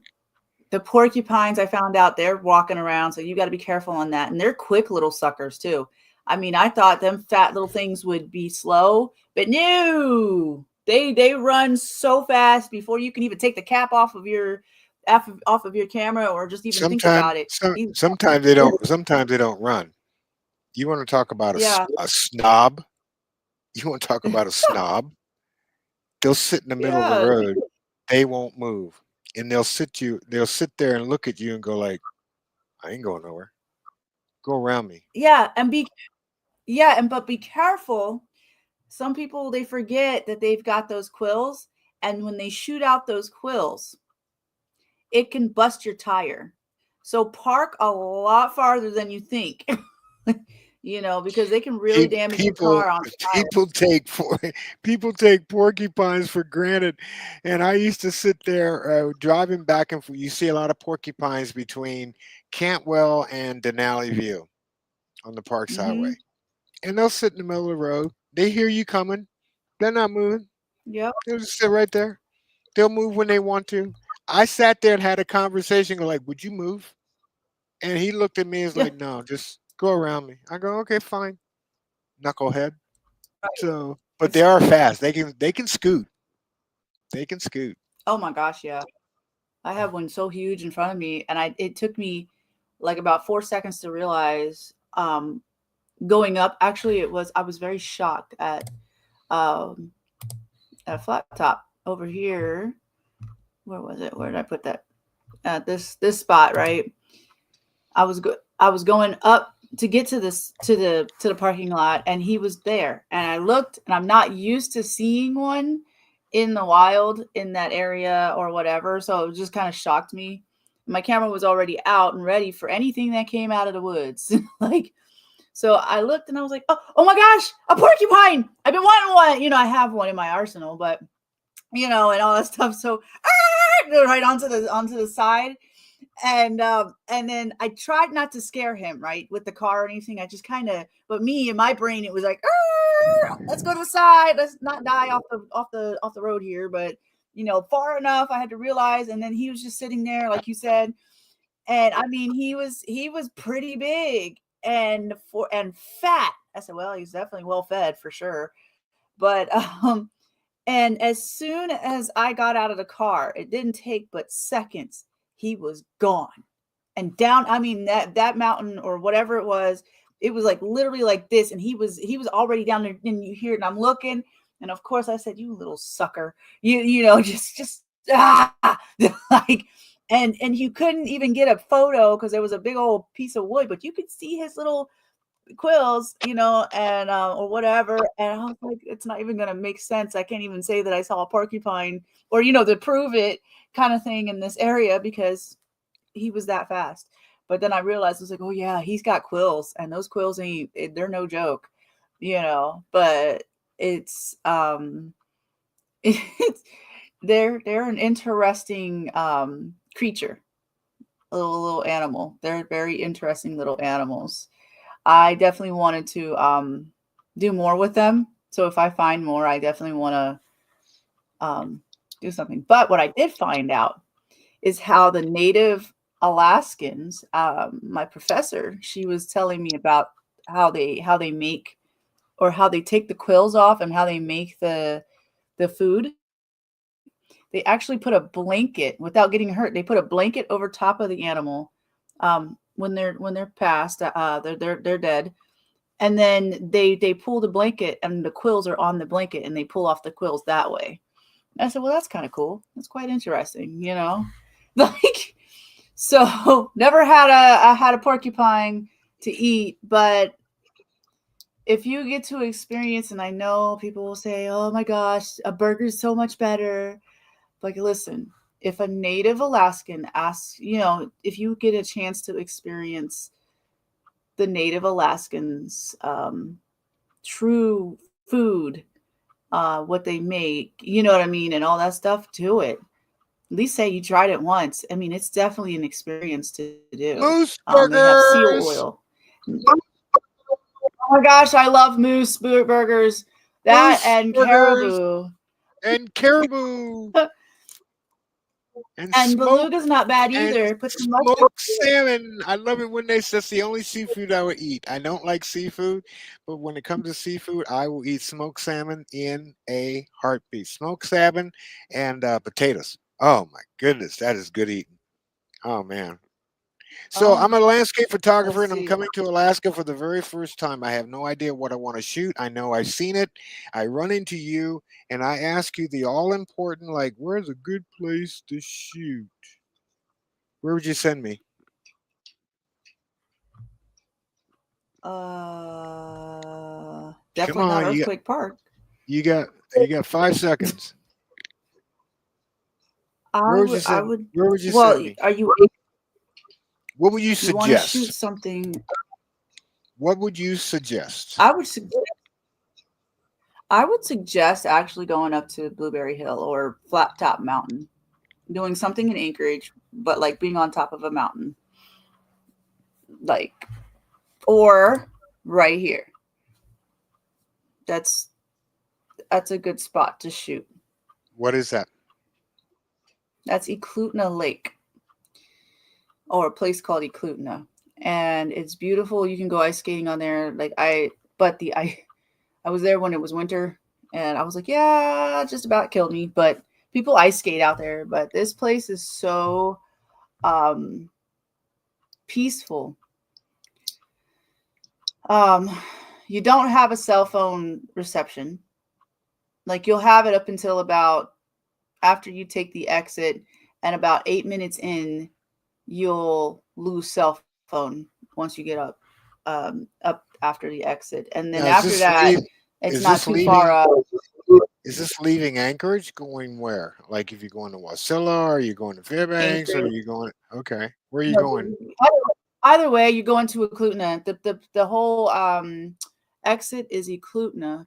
porcupines, I found out they're walking around, so you got to be careful on that. And they're quick little suckers too. I mean, I thought them fat little things would be slow, but no, they run so fast before you can even take the cap off of your camera or just even think about it. Sometimes they don't. Sometimes they don't run. You want to talk about a snob? You want to talk about a snob? They'll sit in the middle of the road. They won't move, and they'll sit there and look at you and go like, "I ain't going nowhere. Go around me." But be careful. Some people, they forget that they've got those quills, and when they shoot out those quills, it can bust your tire. So park a lot farther than you think. Because they can really damage your car on people take porcupines for granted. And I used to sit there driving back and forth. You see a lot of porcupines between Cantwell and Denali View on the Parks Highway. And they'll sit in the middle of the road. They hear you coming. They're not moving. Yep. They'll just sit right there. They'll move when they want to. I sat there and had a conversation like, would you move? And he looked at me and was like, no, just go around me. I go, okay, fine. Knucklehead. So, but they are fast. They can scoot. They can scoot. Oh my gosh, yeah. I have one so huge in front of me, and it took me like about 4 seconds to realize going up. Actually, I was very shocked at a flat top over here. Where was it? Where did I put that? At this spot, right? I was going up to get to the parking lot, and he was there. And I looked, and I'm not used to seeing one in the wild in that area or whatever, so it just kind of shocked me. My camera was already out and ready for anything that came out of the woods. So I looked, and I was like, oh my gosh, a porcupine! I've been wanting one. I have one in my arsenal, but and all that stuff. So right onto the side. And then I tried not to scare him, right, with the car or anything. I just but me in my brain, it was like, let's go to the side. Let's not die off the road here. But far enough, I had to realize. And then he was just sitting there, like you said. And I mean, he was pretty big and fat. I said, well, he's definitely well fed for sure. But and as soon as I got out of the car, it didn't take but seconds. He was gone and down. I mean, that mountain or whatever it was like literally like this. And he was already down there, and you hear it, and I'm looking. And of course I said, you little sucker, just like, and you couldn't even get a photo because there was a big old piece of wood, but you could see his little quills, and or whatever. And I was like, it's not even gonna make sense. I can't even say that I saw a porcupine or to prove it kind of thing in this area because he was that fast. But then I realized, I was like, oh yeah, he's got quills, and those quills they're no joke, but it's they're an interesting creature, a little animal. They're very interesting little animals. I definitely wanted to do more with them. So if I find more, I definitely want to do something. But what I did find out is how the native Alaskans, my professor, she was telling me about how they make or how they take the quills off and how they make the food. They actually put a blanket, without getting hurt, they put a blanket over top of the animal when they're passed, they're dead. And then they pull the blanket and the quills are on the blanket and they pull off the quills that way. And I said, well, that's kind of cool. That's quite interesting, you know? Like, so never had a porcupine to eat, but if you get to experience, and I know people will say, oh my gosh, a burger is so much better. Like, listen, if a native Alaskan asks, you know, if you get a chance to experience the native Alaskans' true food, what they make, you know what I mean, and all that stuff, do it. At least say you tried it once. I mean, it's definitely an experience to do. Moose They have seal burgers. oil. Oh my gosh, I love moose burgers. That Moose and burgers caribou. and caribou and And beluga's not bad and either. Put some mustard. smoked salmon. I love it when that's the only seafood I would eat. I don't like seafood, but when it comes to seafood, I will eat smoked salmon in a heartbeat. Smoked salmon and potatoes. Oh my goodness, that is good eating. Oh man. So Oh, I'm a landscape photographer let's and I'm see. coming to Alaska for the very first time. I have no idea what I want to shoot. I know I've seen it. I run into you and I ask you the all important, like, where's a good place to shoot? Where would you send me? Come Definitely not on, Earthquake Park. you got you got 5 seconds. I would. Where would you Well, send me? are you? What would you You want to shoot suggest? something? What would you suggest? I would suggest. I would suggest actually going up to Blueberry Hill or Flat Top Mountain, doing something in Anchorage, but like being on top of a mountain, like, or right here. That's a good spot to shoot. What is that? That's Eklutna Lake, or a place called Eklutna, and it's beautiful. You can go ice skating on there. I was there when it was winter, and I was like, yeah, it just about killed me. But people ice skate out there. But this place is so peaceful. You don't have a cell phone reception. Like, you'll have it up until about after you take the exit, and about 8 minutes in, you'll lose cell phone once you get up after the exit, and then Now after that, it's is not this too far up. is this leaving Anchorage going where? Like if you're going to Wasilla, are you going to Fairbanks, or are Anchorage. you going okay. Where are you No, going? either way, you go into Eklutna. The whole exit is Eklutna,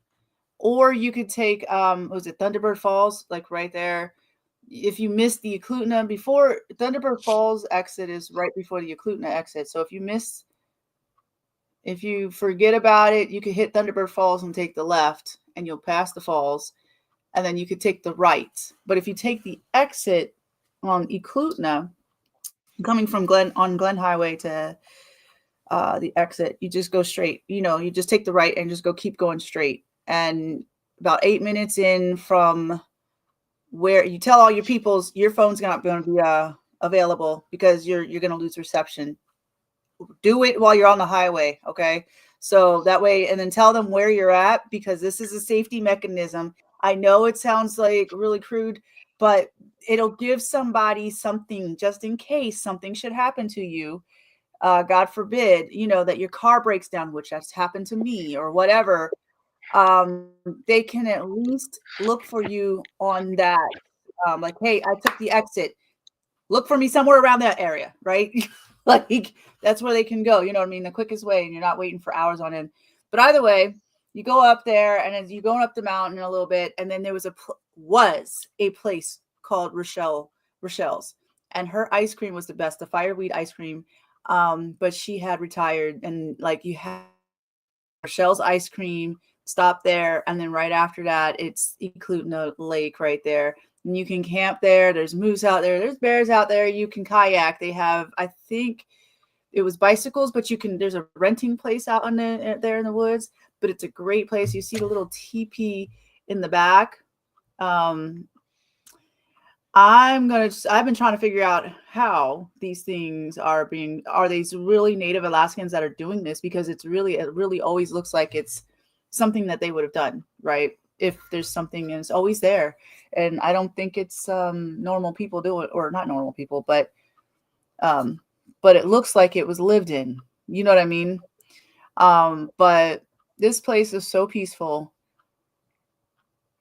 or you could take what was it, Thunderbird Falls, like right there. If you miss the Eklutna before, Thunderbird Falls exit is right before the Eklutna exit. So if you forget about it, you could hit Thunderbird Falls and take the left, and you'll pass the falls, and then you could take the right. But if you take the exit on Eklutna, coming from Glen Highway to the exit, you just go straight. You know, you just take the right and just keep going straight. And about 8 minutes in from where you tell all your peoples your phone's not going to be available because you're going to lose reception. Do it while you're on the highway, okay? So that way, and then tell them where you're at, because this is a safety mechanism. I know it sounds like really crude, but it'll give somebody something just in case something should happen to you. God forbid, you know, that your car breaks down, which has happened to me or whatever. They can at least look for you on that. Like, hey, I took the exit. Look for me somewhere around that area, right? Like, that's where they can go. You know what I mean? The quickest way, and you're not waiting for hours on end. But either way, you go up there, and as you're going up the mountain a little bit, and then there was a place called Rochelle's, and her ice cream was the best, the fireweed ice cream. But she had retired, and like, you had Rochelle's ice cream, stop there, and then right after that, it's Eklutna Lake right there. And you can camp there. There's moose out there. There's bears out there. You can kayak. They have, I think it was bicycles, but there's a renting place out there in the woods. but it's a great place. You see the little teepee in the back. Um, I've been trying to figure out how these things are these really native Alaskans that are doing this, because it really always looks like it's something that they would have done, right? If there's something, and it's always there. And I don't think it's normal people do it, or not normal people, um, but it looks like it was lived in. You know what I mean? But this place is so peaceful.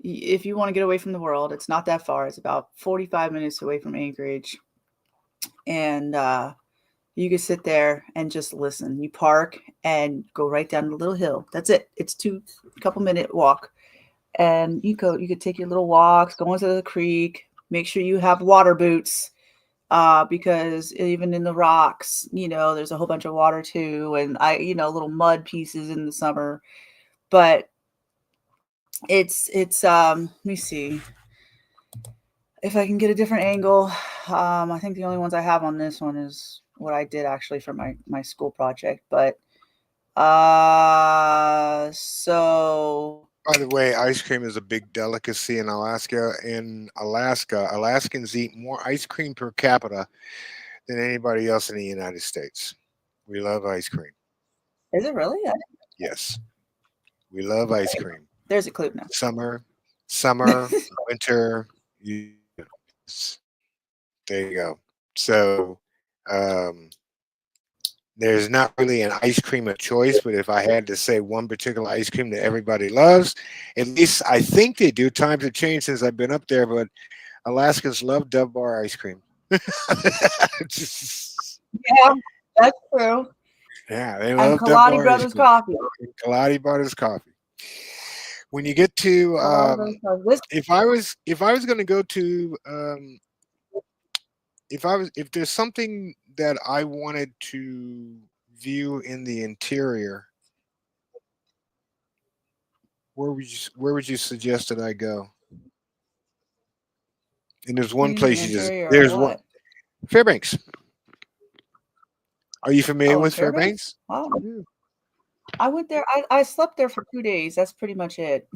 If you want to get away from the world, it's not that far. It's about 45 minutes away from Anchorage. And you can sit there and just listen. You park and go right down the little hill. That's it. It's a couple minute walk. And you could take your little walks, go into the creek, make sure you have water boots. Because even in the rocks, there's a whole bunch of water too. And little mud pieces in the summer. But it's let me see if I can get a different angle. I think the only ones I have on this one is what I did actually for my school project. But so By the way, ice cream is a big delicacy in Alaska. In Alaska, Alaskans eat more ice cream per capita than anybody else in the United States. We love ice cream. is it really? Yes, we love ice cream. There's a clue now. Summer, winter. There you go. So um, there's not really an ice cream of choice, but if I had to say one particular ice cream that everybody loves, at least I think they do. Times have changed since I've been up there, but Alaskans love Dove Bar ice cream. Yeah, that's true. Yeah, they And love Dove Kaladi Bar ice Brothers cream. Coffee. Kaladi Brothers coffee. When you get to, Kaladi Brothers Coffee. if I was going to go to, if there's something that I wanted to view in the interior, where would you suggest that I go? And there's What one do you mean place interior or there's one what? Fairbanks. Are you familiar Oh, in with Fairbanks? Fairbanks? Wow. Yeah. I went there. I slept there for 2 days. That's pretty much it.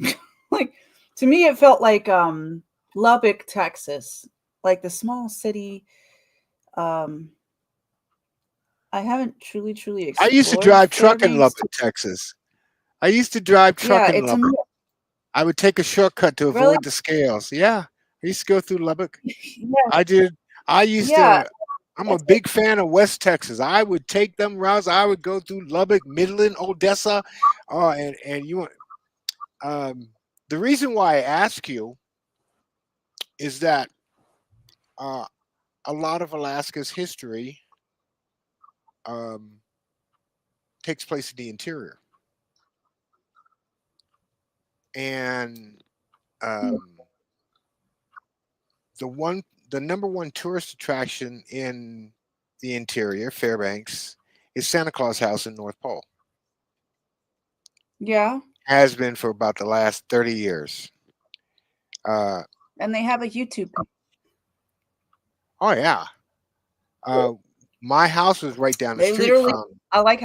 Like, to me, it felt like Lubbock, Texas, like the small city. Um, I haven't truly I used to explored drive truck in Fairbanks. Lubbock, Texas. I used to drive Yeah, truck in it's a Lubbock. I would take a shortcut to really, avoid the scales. Yeah, I used to go through Lubbock. yeah, I did. I used yeah. to. I'm a That's it. big fan of West Texas. I would take them routes. I would go through Lubbock, Midland, Odessa, and you. Um, the reason why I ask you is that uh, a lot of Alaska's history um, takes place in the interior, and um, the number one tourist attraction in the interior, Fairbanks, is Santa Claus House in North Pole. Yeah, Has been for about the last 30 years. Uh, and they have a YouTube. oh yeah. Uh, my house was right down the They street literally. from. I like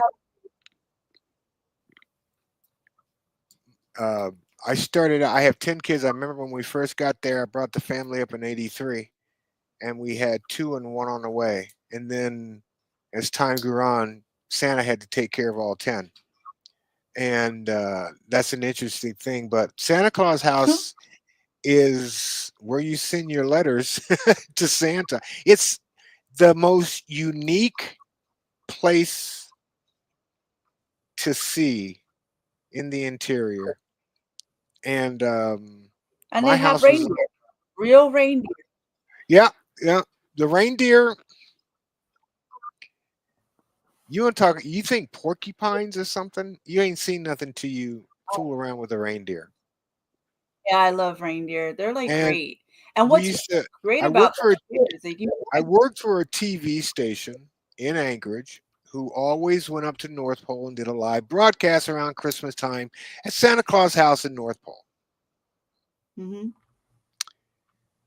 how. Uh, I started. I have 10 kids. I remember when we first got there. I brought the family up in '83, and we had two and one on the way. And then, as time grew on, Santa had to take care of all 10. And that's an interesting thing. But Santa Claus House is where you send your letters to Santa. It's the most unique place to see in the interior. And And my they have house was, reindeer, real reindeer. yeah, yeah. The reindeer, you want to talk, you think porcupines or something? You ain't seen nothing till you fool around with a reindeer. Yeah, I love reindeer. They're like And great. And we what's used to, great I about worked for, them too is they do. I worked for a TV station in Anchorage who always went up to North Pole and did a live broadcast around Christmas time at Santa Claus House in North Pole. Hmm.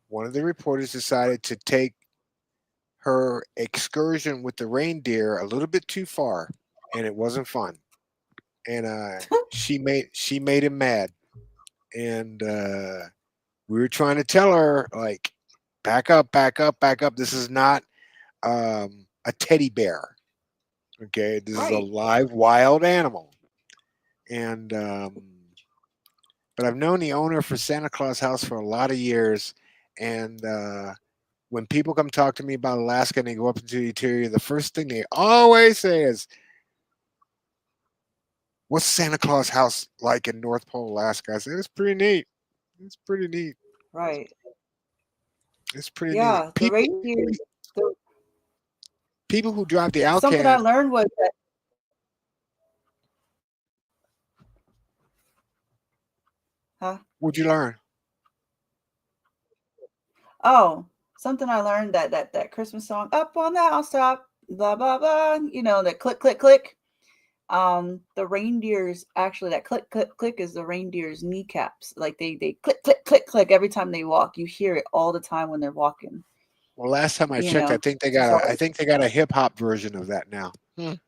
One of the reporters decided to take her excursion with the reindeer a little bit too far, and it wasn't fun. and she made him mad, and we were trying to tell her like, back up, back up, back up. This is not a teddy bear. Okay, this is a Right. live wild animal, and but I've known the owner for Santa Claus House for a lot of years, and when people come talk to me about Alaska and they go up into the interior, the first thing they always say is, "What's Santa Claus House like in North Pole, Alaska?" I said, "It's pretty neat. It's pretty neat. Right. It's pretty neat." Yeah. The reindeer. The, People who drive the something I Outcast, learned was that. Huh? what'd you learn? Oh, something I learned that Christmas song "Up on the Housetop," blah blah blah. You know, that click click click. The reindeers actually, that click click click is the reindeers' kneecaps. Like they click click click click every time they walk. You hear it all the time when they're walking. Well, last time I You checked, know. I So think they got a hip hop version of that now. did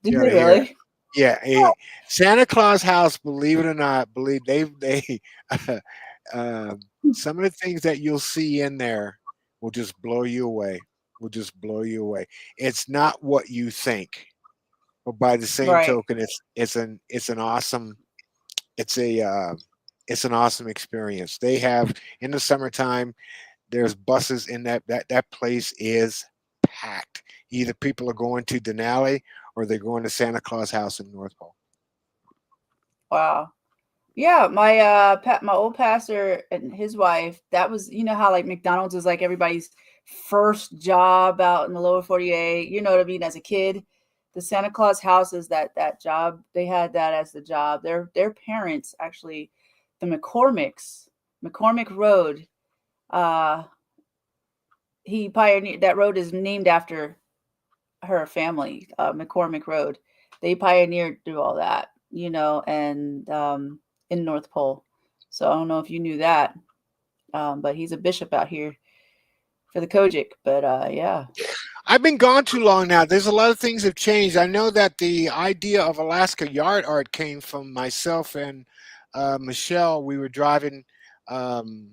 You they gotta hear it. really? Yeah, Santa Claus House. Believe it or not, believe they um, some of the things that you'll see in there will just blow you away. Will just blow you away. It's not what you think, but by the same Right. token, it's an awesome it's a it's an awesome experience. They have in the summertime. There's buses in that place is packed. Either people are going to Denali or they're going to Santa Claus House in North Pole. Wow. Yeah, my old pastor and his wife, that was, you know how like McDonald's is like everybody's first job out in the lower 48, you know what I mean, as a kid. The Santa Claus house is that job. They had that as the job. Their parents actually, the McCormick Road, uh he pioneered that road is named after her family, McCormick Road. They pioneered through all that, you know, and in North Pole. So I don't know if you knew that, but he's a bishop out here for the Kojic. But yeah, I've been gone too long now. There's a lot of things have changed. I know that the idea of Alaska yard art came from myself and Michelle. We were driving. Um,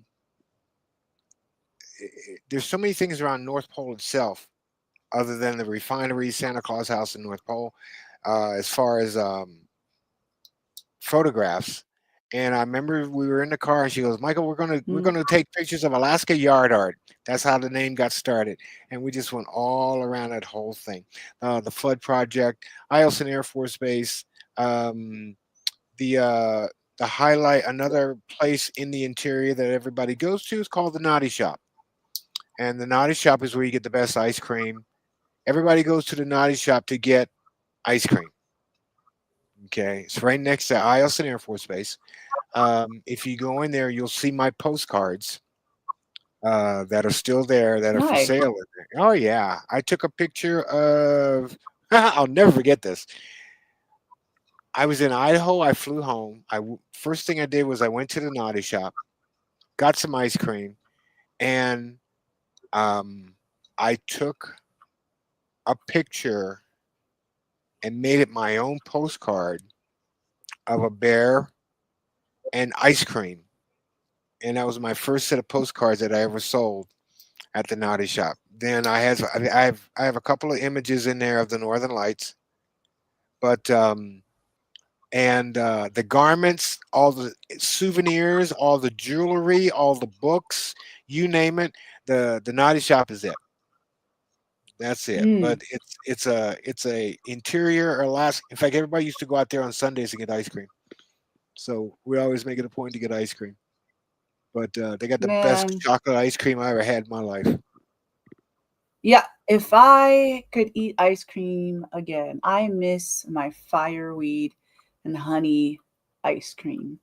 there's so many things around North Pole itself, other than the refinery, Santa Claus House in North Pole, as far as photographs. And I remember we were in the car, and she goes, "Michael, we're mm, gonna take pictures of Alaska yard art." That's how the name got started, and we just went all around that whole thing. The Flood Project, Eielson Air Force Base, um, the uh, the highlight. Another place in the interior that everybody goes to is called the Naughty Shop, and the Naughty Shop is where you get the best ice cream. Everybody goes to the Naughty Shop to get ice cream. Okay, it's right next to Eielson Air Force Base. If you go in there, you'll see my postcards that are still there that are for nice. sale. In there. Oh yeah, I took a picture of. I'll never forget this. I was in Idaho. I flew home. First thing I did was I went to the Naughty Shop, got some ice cream, and um, I took a picture and made it my own postcard of a bear and ice cream. And that was my first set of postcards that I ever sold at the Naughty Shop. Then I have a couple of images in there of the Northern Lights, but and the garments, all the souvenirs, all the jewelry, all the books, you name it. The Naughty Shop is it. That's it. Mm, But it's a interior Alaska. In fact, everybody used to go out there on Sundays to get ice cream. So we always make it a point to get ice cream. But they got the best man, chocolate ice cream I ever had in my life. yeah. If I could eat ice cream again, I miss my fireweed and honey ice cream.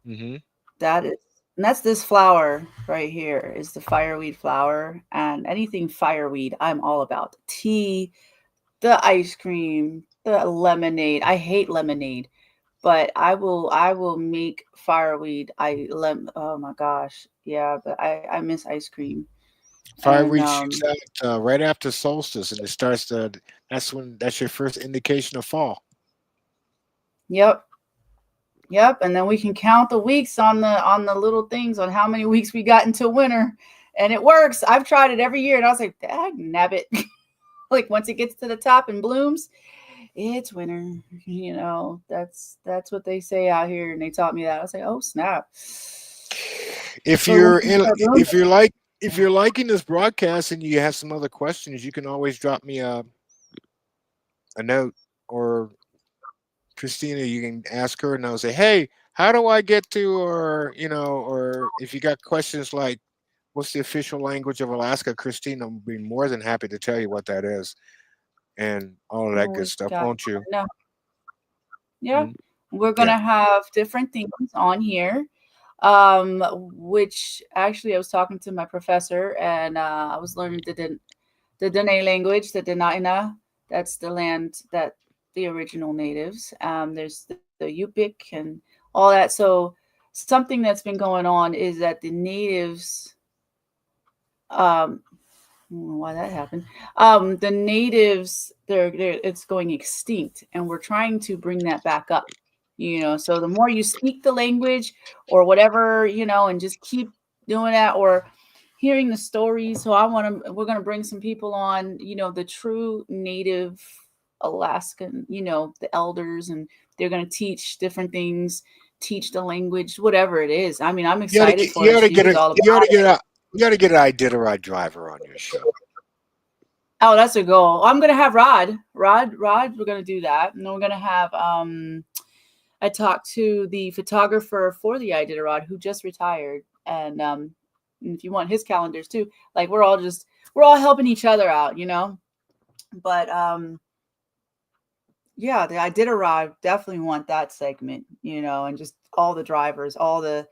Hmm. That is, and that's this flower right here is the fireweed flower, and anything fireweed, I'm all about. The tea, the ice cream, the lemonade. I hate lemonade, but I will make fireweed. Oh my gosh, yeah, but I miss ice cream, and Fireweed shoots out right after solstice, and it starts to. That's your first indication of fall. Yep. Yep. And then we can count the weeks on the little things on how many weeks we got until winter. And it works. I've tried it every year and I was like, dag nabbit. Like once it gets to the top and blooms, it's winter. You know, that's what they say out here. And they taught me that. I was like, oh snap. If So you're once we in, start blooming, if you're liking this broadcast and you have some other questions, you can always drop me a note, or Christina, you can ask her and I'll say, hey, how do I get to, or or if you got questions like what's the official language of Alaska, Christina will be more than happy to tell you what that is and all of that oh, good we stuff, got won't you? no. Yeah. Mhm. We're Yeah. gonna have different things on here. Which actually I was talking to my professor and I was learning the Dene language, the Denaina. That's the land that the original natives. There's the Yupik and all that. So something that's been going on is that the natives, um, I don't know why that happened. The natives, they're it's going extinct, and we're trying to bring that back up. You know, so the more you speak the language or whatever, you know, and just keep doing that or hearing the stories. So we're gonna bring some people on, you know, the true native Alaskan, you know, the elders, and they're gonna teach different things, teach the language, whatever it is. I mean, I'm You ought to excited get for it. She was all about it. you ought to get an Iditarod driver on your show. Oh, that's a goal. I'm gonna have Rod. We're gonna do that, and then we're gonna have. I talked to the photographer for the Iditarod who just retired, and if you want his calendars too, like we're all helping each other out, you know. But yeah, the Iditarod definitely want that segment, you know, and just all the drivers, all the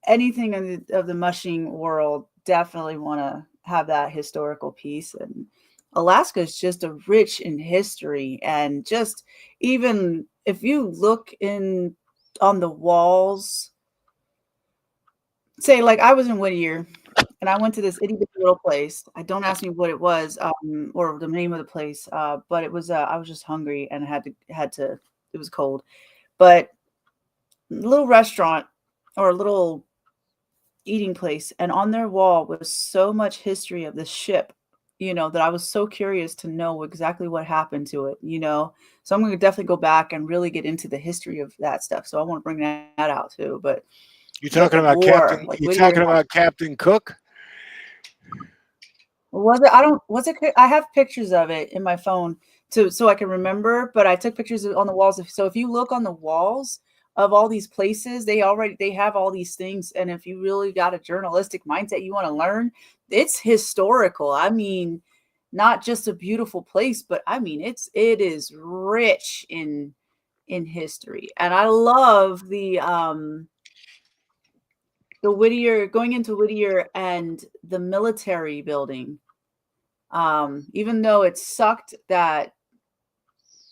anything of the mushing world definitely want to have that historical piece. And Alaska is just a rich in history, and just even if you look in on the walls, say like I was in Whittier and I went to this itty bitty little place. I don't ask me what it was, or the name of the place, but it was I was just hungry and had to. It was cold, but little restaurant or a little eating place, and on their wall was so much history of the ship, you know, that I was so curious to know exactly what happened to it, you know. So I'm going to definitely go back and really get into the history of that stuff. So I want to bring that out too. But the war, like You Whittier, talking about Captain Cook? was it? I don't. Was it? I have pictures of it in my phone so I can remember. But I took pictures on the walls. So if you look on the walls of all these places, they have all these things. And if you really got a journalistic mindset, you want to learn. It's historical. I mean, not just a beautiful place, but I mean, it is rich in history. And I love the Whittier going into Whittier and the military building. Even though it sucked that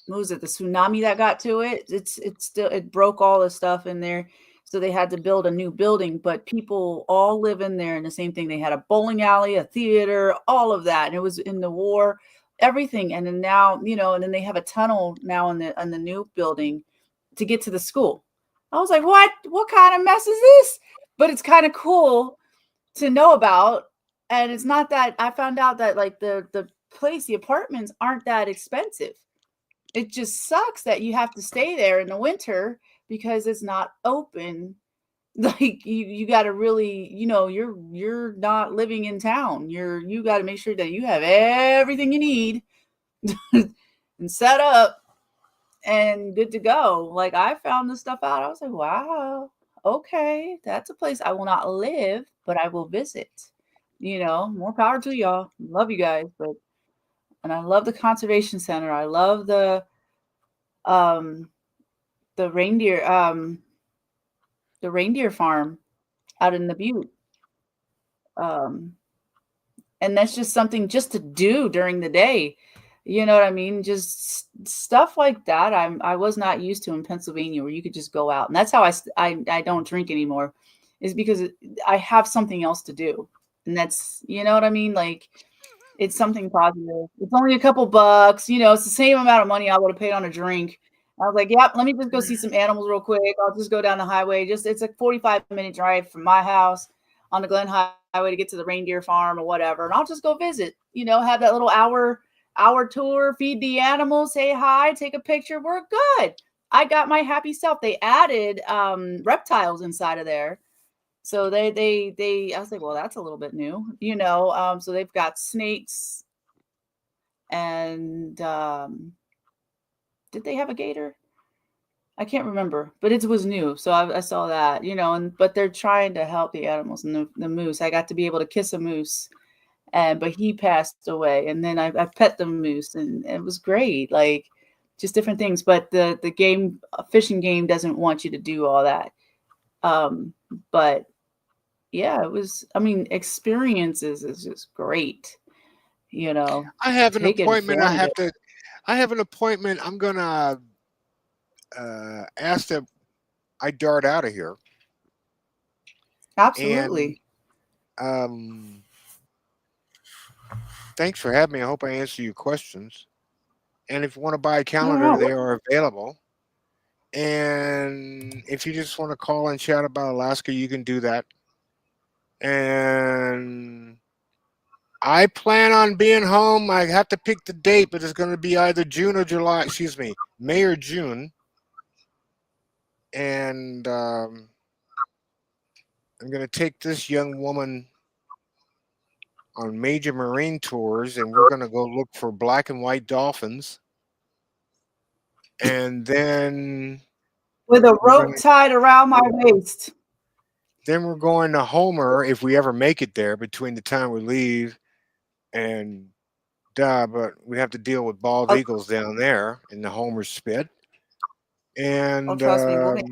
what was it, the tsunami that got to it, it's still it broke all the stuff in there. So they had to build a new building, but people all live in there and the same thing. They had a bowling alley, a theater, all of that. And it was in the war, everything. And then now, you know, and then they have a tunnel now in the new building to get to the school. I was like, what kind of mess is this? But it's kind of cool to know about. And it's not that I found out that like the place, the apartments aren't that expensive. It just sucks that you have to stay there in the winter because it's not open. Like you got to really, you know, you're not living in town. You got to make sure that you have everything you need and set up and good to go. Like I found this stuff out. I was like, wow, okay, that's a place I will not live, but I will visit. You know, more power to y'all. Love you guys, but and I love the conservation center. I love um the reindeer farm out in the Butte. Um and that's just something just to do during the day. You know what I mean? Just stuff like that. I was not used to in Pennsylvania where you could just go out. And that's how I don't drink anymore, is because I have something else to do. And that's, you know what I mean? Like it's something positive. It's only a couple bucks, you know, it's the same amount of money I would have paid on a drink. I was like, yep, let me just go see some animals real quick. I'll just go down the highway. It's a 45-minute drive from my house on the Glen Highway to get to the reindeer farm or whatever. And I'll just go visit, have that little hour tour, feed the animals, say hi, take a picture. We're good. I got my happy self. They added reptiles inside of there. So they I was like, well, that's a little bit new, so they've got snakes and did they have a gator? I can't remember, but it was new. So I saw that, but they're trying to help the animals and the moose. I got to be able to kiss a moose, but he passed away. And then I pet the moose, and it was great. Like, just different things. But the fishing game doesn't want you to do all that. But yeah, it was, experiences is just great. I have an Take it appointment. informative. I have an appointment. I'm gonna ask that I dart out of here. Absolutely. And thanks for having me. I hope I answer your questions. And if you want to buy a calendar, they are available. And if you just want to call and chat about Alaska, you can do that. And I plan on being home. I have to pick the date, but it's going to be either June or July. Excuse me, May or June. And I'm going to take this young woman on major marine tours, and we're going to go look for black and white dolphins. And then with a rope tied around my waist. Then we're going to Homer if we ever make it there between the time we leave and but we have to deal with bald eagles down there in the Homer spit. And trust me,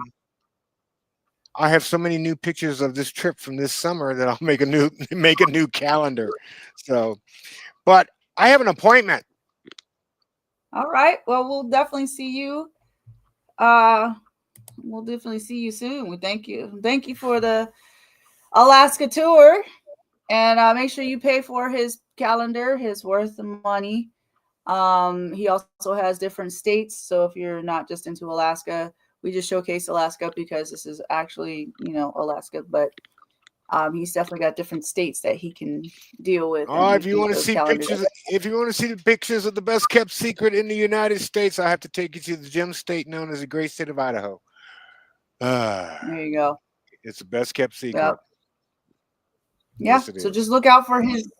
I have so many new pictures of this trip from this summer that I'll make a new calendar. So, but I have an appointment. All right. Well, we'll definitely see you. We'll definitely see you soon. We thank you. Thank you for the Alaska tour. And make sure you pay for his calendar. His worth the money. He also has different states. So if you're not just into Alaska, we just showcase Alaska because this is actually, Alaska. But he's definitely got different states that he can deal with. Oh, if you want to see pictures, if you want to see the pictures of the best kept secret in the United States, I have to take you to the gem state known as the great state of Idaho. There you go. It's the best kept secret. Yep. Yeah. Yes, so just look out for his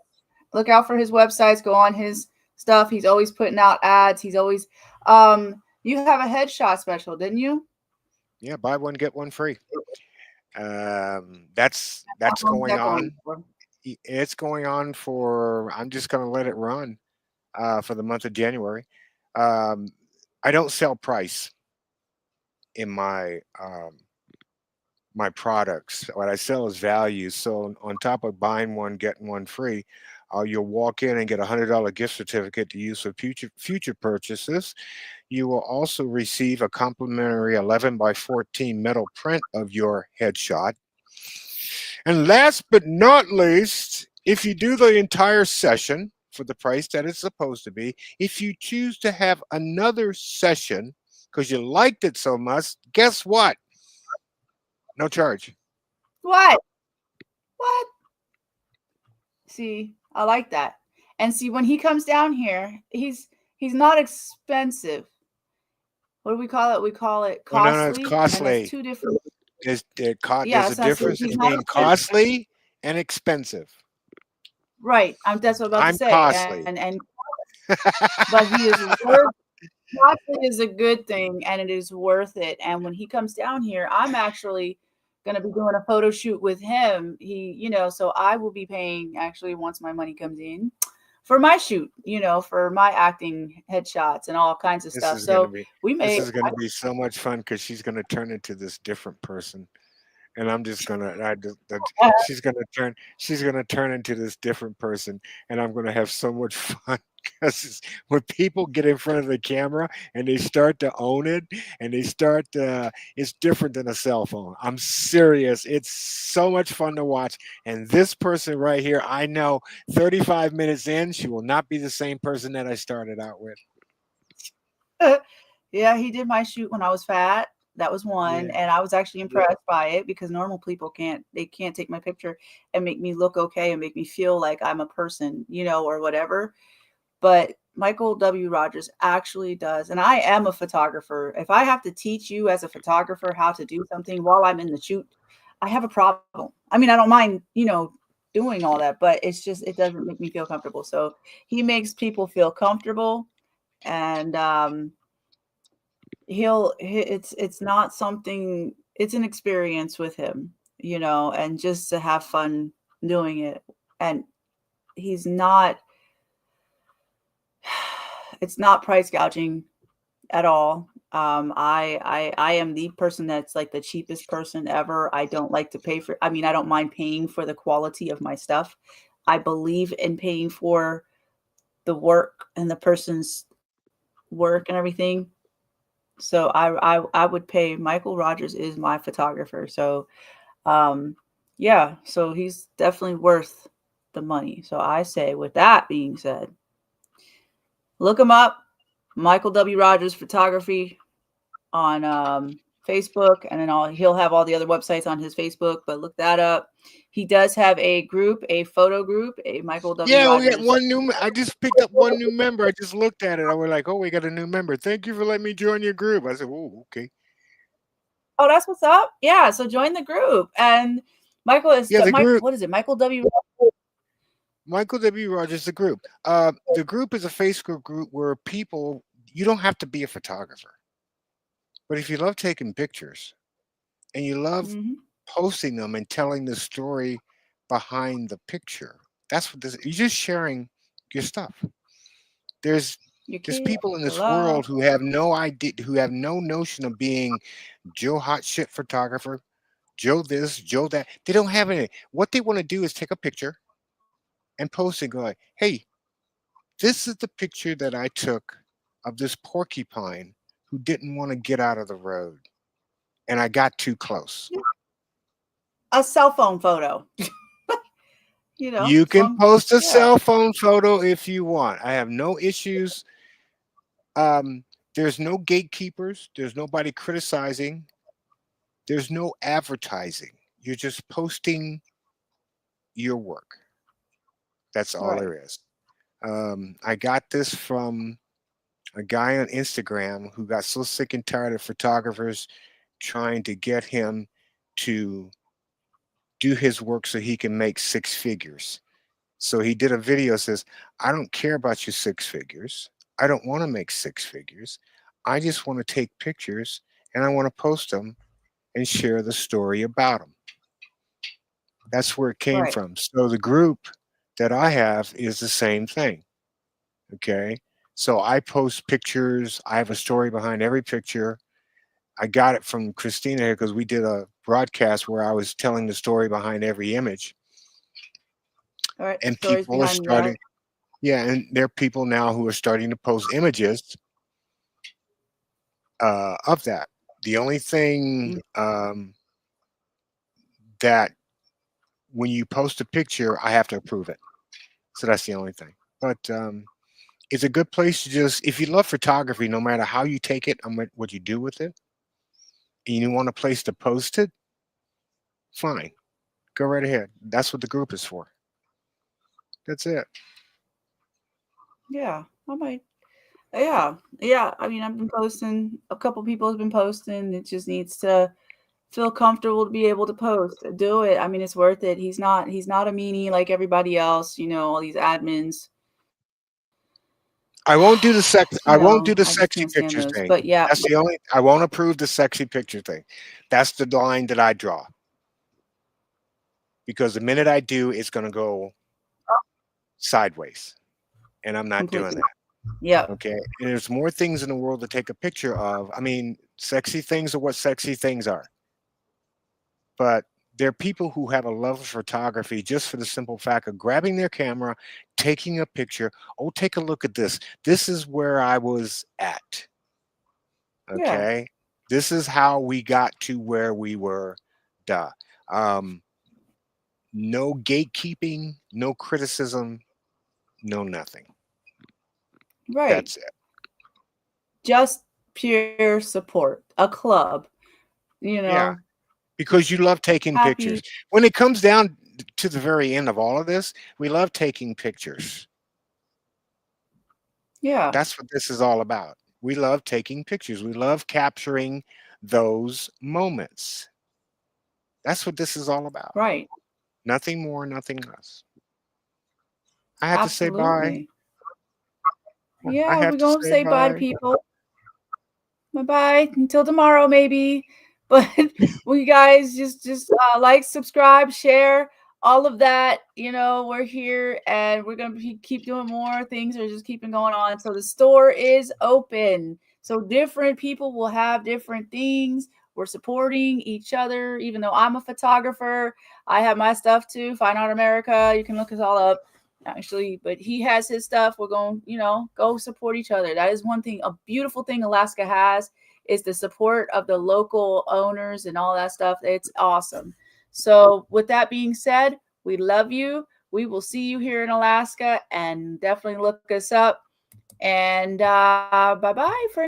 websites. Go on his stuff. He's always putting out ads. He's always you have a headshot special, didn't you? Yeah, buy one get one free. That's going on. It's going on for. I'm just going to let it run for the month of January. I don't sell price in my my products. What I sell is value. So on top of buying one getting one free, you'll walk in and get $100 gift certificate to use for future purchases. You will also receive a complimentary 11x14 metal print of your headshot. And last but not least, if you do the entire session for the price that it's supposed to be, if you choose to have another session because you liked it so much, guess what? No charge. What? See, I like that. And see, when he comes down here, he's not expensive. What do we call it? We call it costly. No, it's costly. Two different. There's a difference between costly and expensive. Right. That's what I'm about to say. Costly. And but he is worth. Costly is a good thing, and it is worth it. And when he comes down here, I'm actually going to be doing a photo shoot with him. So I will be paying actually once my money comes in for my shoot, for my acting headshots and all kinds of stuff. So this is going to be so much fun because she's going to turn into this different person. And I'm just gonna, she's gonna turn into this different person, and I'm gonna have so much fun because when people get in front of the camera and they start to own it, and they start to, it's different than a cell phone. I'm serious. It's so much fun to watch. And this person right here, I know 35 minutes in, she will not be the same person that I started out with. Yeah, he did my shoot when I was fat. That was one, Yeah. and I was actually impressed by it because normal people can't take my picture and make me look okay and make me feel like I'm a person, or whatever. But Michael W. Rogers actually does, and I am a photographer. If I have to teach you as a photographer how to do something while I'm in the shoot, I have a problem. I mean, I don't mind, doing all that, but it's just it doesn't make me feel comfortable. So he makes people feel comfortable, and it's not something, it's an experience with him, and just to have fun doing it. And he's not it's not price gouging at all. I am the person that's like the cheapest person ever. I don't like to pay for, I mean, I don't mind paying for the quality of my stuff. I believe in paying for the work and the person's work and everything. So I would pay. Michael Rogers is my photographer. So yeah, so he's definitely worth the money. So I say, with that being said, look him up, Michael W. Rogers Photography on Facebook, and then he'll have all the other websites on his Facebook. But look that up. He does have a group, a photo group, a Michael W. Yeah, we got Rogers. one new. I just picked up one new member. I just looked at it. I was like, "Oh, we got a new member. Thank you for letting me join your group." I said, "Oh, okay." Oh, that's what's up. Yeah, so join the group. And Michael is Yeah, the Mike. group. What is it? Michael W. Michael W. Rogers, the group. The group is a Facebook group where people. You don't have to be a photographer, but if you love taking pictures and you love Mhm. posting them and telling the story behind the picture, that's what this. You're just sharing your stuff. There's Your there's kids, people in your this love. world who have no idea, who have no notion of being Joe Hot Shit photographer, Joe this, Joe that. They don't have any. What they want to do is take a picture and post and go like, "Hey, this is the picture that I took of this porcupine who didn't want to get out of the road, and I got too close." A cell phone photo. You As can long, post a yeah. cell phone photo if you want. I have no issues. Um, there's no gatekeepers. There's nobody criticizing. There's no advertising. You're just posting your work. That's all Right. there is. I got this from a guy on Instagram who got so sick and tired of photographers trying to get him to do his work so he can make six figures. So he did a video that says, "I don't care about your six figures. I don't want to make six figures. I just want to take pictures and I want to post them and share the story about them." That's where it came Right. from. So the group that I have is the same thing. Okay. So I post pictures. I have a story behind every picture. I got it from Christina here because we did a broadcast where I was telling the story behind every image. All right. And Stories people are behind that. starting, yeah, and there are people now who are starting to post images of that. The only thing Mm. that when you post a picture, I have to approve it. So that's the only thing. But it's a good place to just, if you love photography, no matter how you take it and what you do with it, and you want a place to post it, fine, go right ahead. That's what the group is for. That's it. Yeah. I might. Yeah. Yeah. I mean, I've been posting. A couple people have been posting. It just needs to feel comfortable to be able to post. Do it. I mean, it's worth it. He's not a meanie like everybody else. All these admins. I won't do the sex. I won't do the I just sexy can't stand picture those. thing. But yeah. That's the only. I won't approve the sexy picture thing. That's the line that I draw. Because the minute I do, it's going to go sideways, and I'm not doing Completely. that. Yep. Okay. And there's more things in the world to take a picture of. I mean, sexy things are what sexy things are. But there are people who have a love of photography just for the simple fact of grabbing their camera, taking a picture. Oh, take a look at this. This is where I was at. Yeah. Okay. This is how we got to where we were. Duh. Um, no gatekeeping, no criticism, no nothing. Right. That's it. Just pure support, a club, Yeah, because you love taking pictures. happy. When it comes down to the very end of all of this, we love taking pictures. Yeah, That's what this is all about. We love taking pictures. We love capturing those moments. That's what this is all about. right. Nothing more, nothing less. I had to say bye. Absolutely. I Yeah, have we're to going to say say bye to bye. people. Bye-bye until tomorrow, maybe. But we guys just like, subscribe, share, all of that. We're here and we're gonna keep doing more things. Are just keeping going on. So the store is open. So different people will have different things. We're supporting each other. Even though I'm a photographer, I have my stuff too. Fine Art America. You can look us all up. Actually, but he has his stuff. We're going, go support each other. That is one thing, a beautiful thing Alaska has, is the support of the local owners and all that stuff. It's awesome. So with that being said, we love you. We will see you here in Alaska, and definitely look us up. And bye-bye for